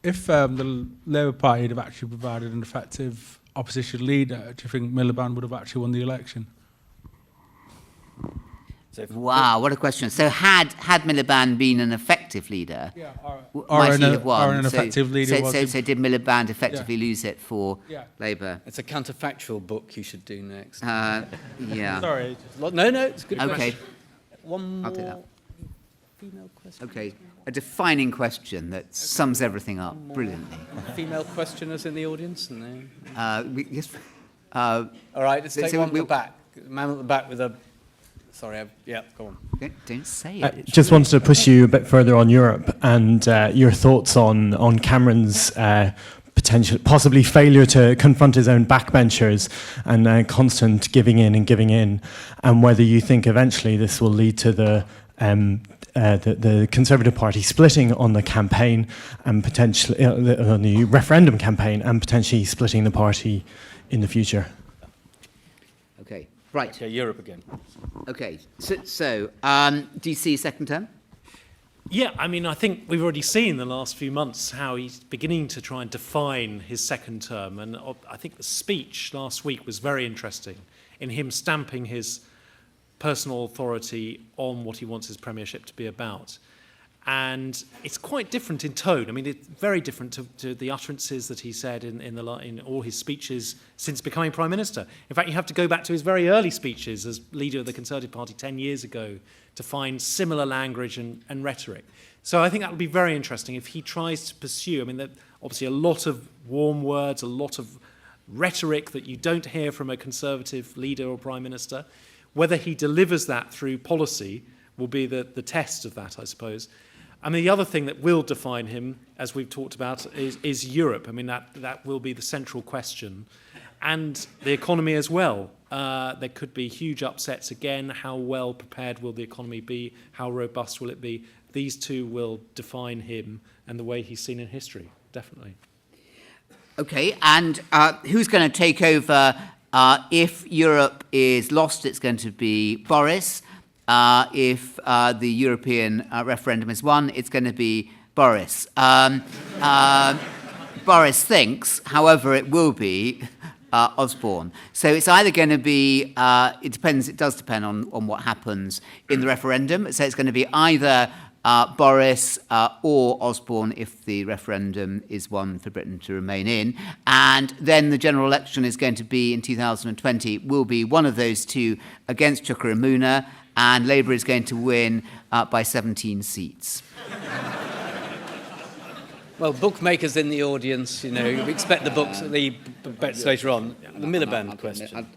If the Labour Party had actually provided an effective opposition leader, do you think Miliband would have actually won the election?
Wow, what a question. So had Miliband been an effective leader, might he have won?
Or an effective leader
so did Miliband effectively lose it for Labour?
It's a counterfactual book you should do next.
Yeah.
Sorry.
No, it's a good question.
Okay.
One more
I'll take that.
female question.
Okay, a defining question that sums everything up brilliantly.
Female questioners in the audience? No.
Yes.
All right, let's take one at the back. Man at the back with a... Sorry, go on.
Don't say it.
Just wanted to push you a bit further on Europe and your thoughts on Cameron's possibly failure to confront his own backbenchers and constant giving in, and whether you think eventually this will lead to the Conservative Party splitting on the campaign and potentially on the referendum campaign and potentially splitting the party in the future.
Okay, right.
Okay, Europe again.
Okay, so do you see second term?
Yeah, I mean, I think we've already seen the last few months how he's beginning to try and define his second term. And I think the speech last week was very interesting in him stamping his personal authority on what he wants his premiership to be about. And it's quite different in tone. I mean, it's very different to the utterances that he said in all his speeches since becoming Prime Minister. In fact, you have to go back to his very early speeches as leader of the Conservative Party 10 years ago to find similar language and rhetoric. So I think that would be very interesting if he tries to pursue, I mean, obviously a lot of warm words, a lot of rhetoric that you don't hear from a Conservative leader or Prime Minister. Whether he delivers that through policy will be the test of that, I suppose. And the other thing that will define him, as we've talked about, is Europe. I mean, that will be the central question. And the economy as well. There could be huge upsets again. How well prepared will the economy be? How robust will it be? These two will define him and the way he's seen in history, definitely.
Okay, and who's going to take over? If Europe is lost, it's going to be Boris. if the European referendum is won, it's going to be Boris. Boris thinks, however, it will be Osborne. So it's either going to be, it does depend on what happens in the referendum. So it's going to be either Boris or Osborne if the referendum is won for Britain to remain in. And then the general election is going to be in 2020, will be one of those two against Chukwuemeka, and Labour is going to win by 17 seats.
Well, bookmakers in the audience, we expect the bets later on. The Miliband question.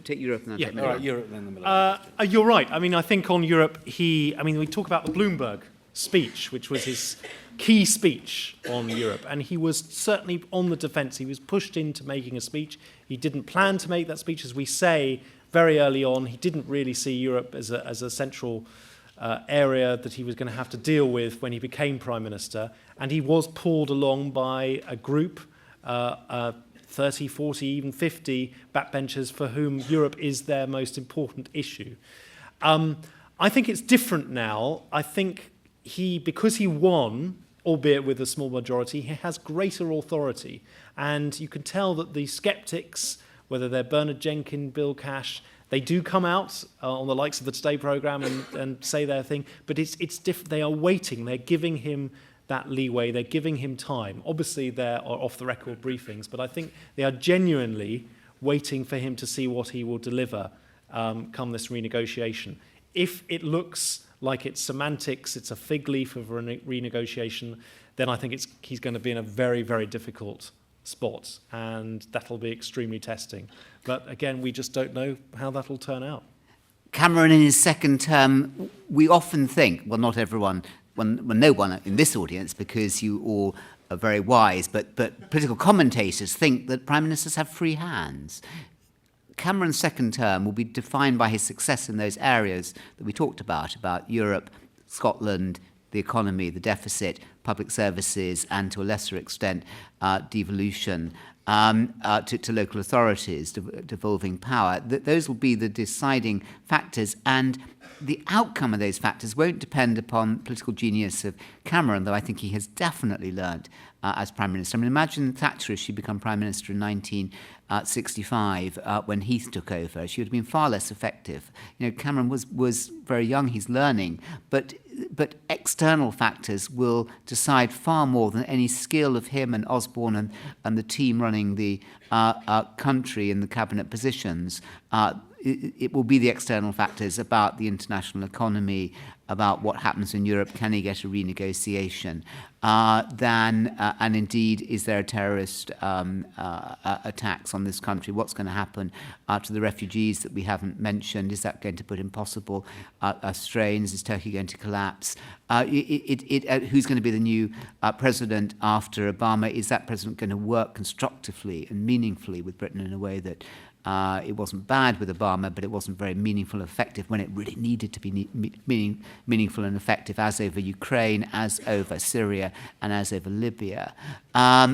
Take Europe and then take
All right, Europe and then the Miliband.
You're right. I mean, I think on Europe, we talk about the Bloomberg speech, which was his key speech on Europe, and he was certainly on the defence. He was pushed into making a speech. He didn't plan to make that speech, as we say very early on. He didn't really see Europe as a central area that he was going to have to deal with when he became Prime Minister. And he was pulled along by a group, 30, 40, even 50 backbenchers for whom Europe is their most important issue. I think it's different now. I think because he won, albeit with a small majority, he has greater authority. And you can tell that the sceptics, whether they're Bernard Jenkins, Bill Cash, they do come out on the likes of the Today programme and say their thing, but it's different. They are waiting. They're giving him that leeway. They're giving him time. Obviously, there are off-the-record briefings, but I think they are genuinely waiting for him to see what he will deliver come this renegotiation. If it looks like it's semantics, it's a fig leaf of a renegotiation, then I think he's going to be in a very, very difficult spot, and that'll be extremely testing. But again, we just don't know how that'll turn out.
Cameron, in his second term, we often think, well, not everyone, no one in this audience, because you all are very wise, but political commentators think that prime ministers have free hands. Cameron's second term will be defined by his success in those areas that we talked about Europe, Scotland, the economy, the deficit, public services, and to a lesser extent, devolution to local authorities, devolving power. Those will be the deciding factors, and the outcome of those factors won't depend upon political genius of Cameron, though I think he has definitely learned as Prime Minister. I mean, imagine Thatcher if she'd become Prime Minister in 1965 when Heath took over. She would have been far less effective. Cameron was very young, he's learning, but external factors will decide far more than any skill of him and Osborne and the team running the country in the cabinet positions. It will be the external factors about the international economy, about what happens in Europe, can he get a renegotiation, and indeed, is there a terrorist attacks on this country? What's going to happen to the refugees that we haven't mentioned? Is that going to put impossible strains? Is Turkey going to collapse? Who's going to be the new president after Obama? Is that president going to work constructively and meaningfully with Britain in a way that it wasn't bad with Obama, but it wasn't very meaningful and effective when it really needed to be meaningful and effective, as over Ukraine, as over Syria, and as over Libya.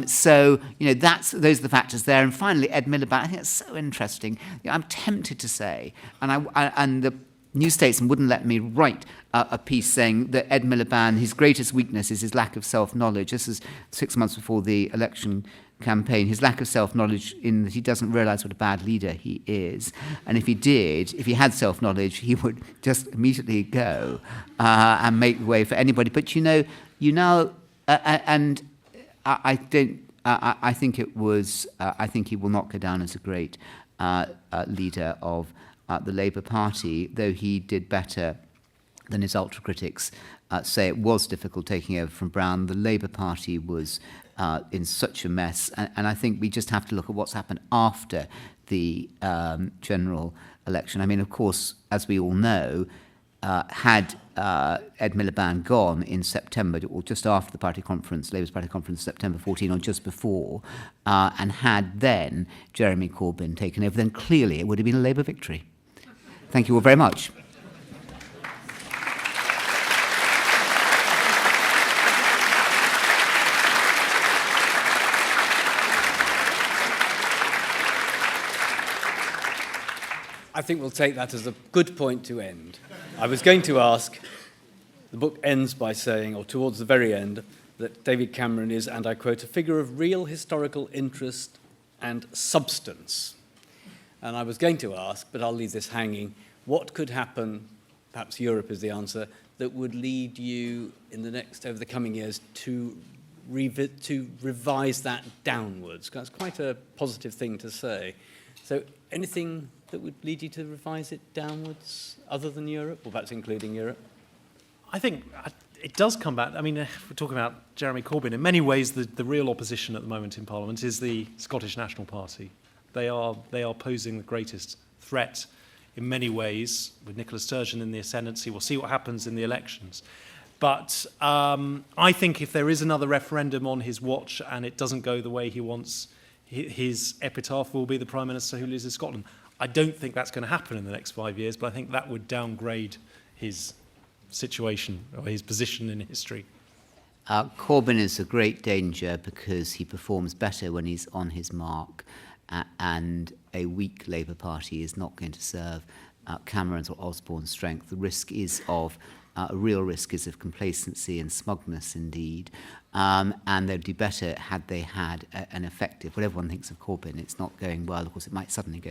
So, those are the factors there. And finally, Ed Miliband, I think it's so interesting. I'm tempted to say, and the New Statesman wouldn't let me write a piece saying that Ed Miliband, his greatest weakness is his lack of self-knowledge. This is 6 months before the election campaign, his lack of self-knowledge in that he doesn't realise what a bad leader he is. And if he had self-knowledge, he would just immediately go and make way for anybody. But and I think I think he will not go down as a great leader of the Labour Party, though he did better than his ultra-critics say. It was difficult taking over from Brown. The Labour Party was in such a mess, and I think we just have to look at what's happened after the general election. I mean, of course, as we all know, had Ed Miliband gone in September, or just after the party conference, Labour's party conference, September 14, or just before, and had then Jeremy Corbyn taken over, then clearly it would have been a Labour victory. Thank you all very much.
I think we'll take that as a good point to end. I was going to ask, the book ends by saying, or towards the very end, that David Cameron is, and I quote, a figure of real historical interest and substance. And I was going to ask, but I'll leave this hanging, what could happen, perhaps Europe is the answer, that would lead you over the coming years to revise that downwards? That's quite a positive thing to say. So anything that would lead you to revise it downwards other than Europe, or perhaps including Europe?
I think it does come back. I mean, if we're talking about Jeremy Corbyn, in many ways the real opposition at the moment in Parliament is the Scottish National Party. They are posing the greatest threat in many ways. With Nicola Sturgeon in the ascendancy, we'll see what happens in the elections. But I think if there is another referendum on his watch and it doesn't go the way he wants, his epitaph will be the Prime Minister who loses Scotland. I don't think that's going to happen in the next 5 years, but I think that would downgrade his situation or his position in history.
Corbyn is a great danger because he performs better when he's on his mark, and a weak Labour Party is not going to serve Cameron's or Osborne's strength. The risk is of a real risk is of complacency and smugness indeed, and they'd do better had they had an effective, what everyone thinks of Corbyn, it's not going well. Of course, it might suddenly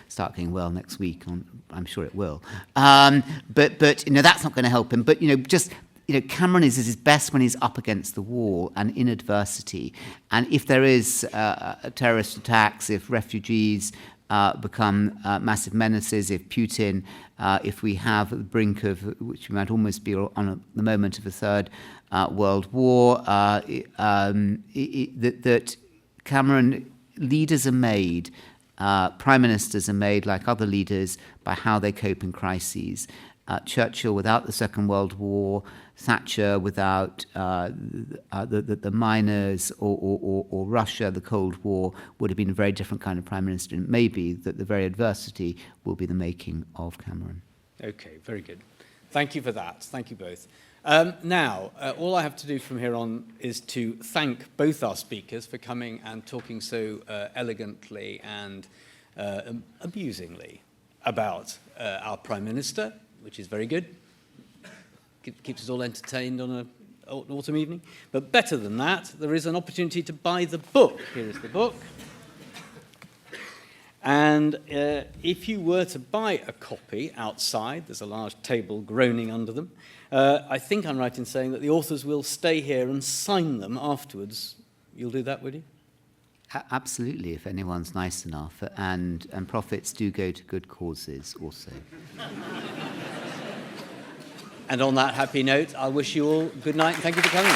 start going well next week, I'm sure it will. But that's not going to help him. But, Cameron is at his best when he's up against the wall and in adversity. And if there is terrorist attacks, if refugees become massive menaces, if Putin, if we have at the brink of, which we might almost be on the moment of a third world war, that Cameron, leaders are made, prime ministers are made, like other leaders, by how they cope in crises. Churchill without the Second World War, Thatcher without the miners, or Russia, the Cold War, would have been a very different kind of prime minister. And it may be that the very adversity will be the making of Cameron.
Okay, very good. Thank you for that. Thank you both. Now, all I have to do from here on is to thank both our speakers for coming and talking so elegantly and amusingly about our Prime Minister, which is very good. Keeps us all entertained on an autumn evening. But better than that, there is an opportunity to buy the book. Here is the book. And if you were to buy a copy outside, there's a large table groaning under them, I think I'm right in saying that the authors will stay here and sign them afterwards. You'll do that, will you?
Absolutely, if anyone's nice enough. And profits do go to good causes also.
And on that happy note, I wish you all good night and thank you for coming.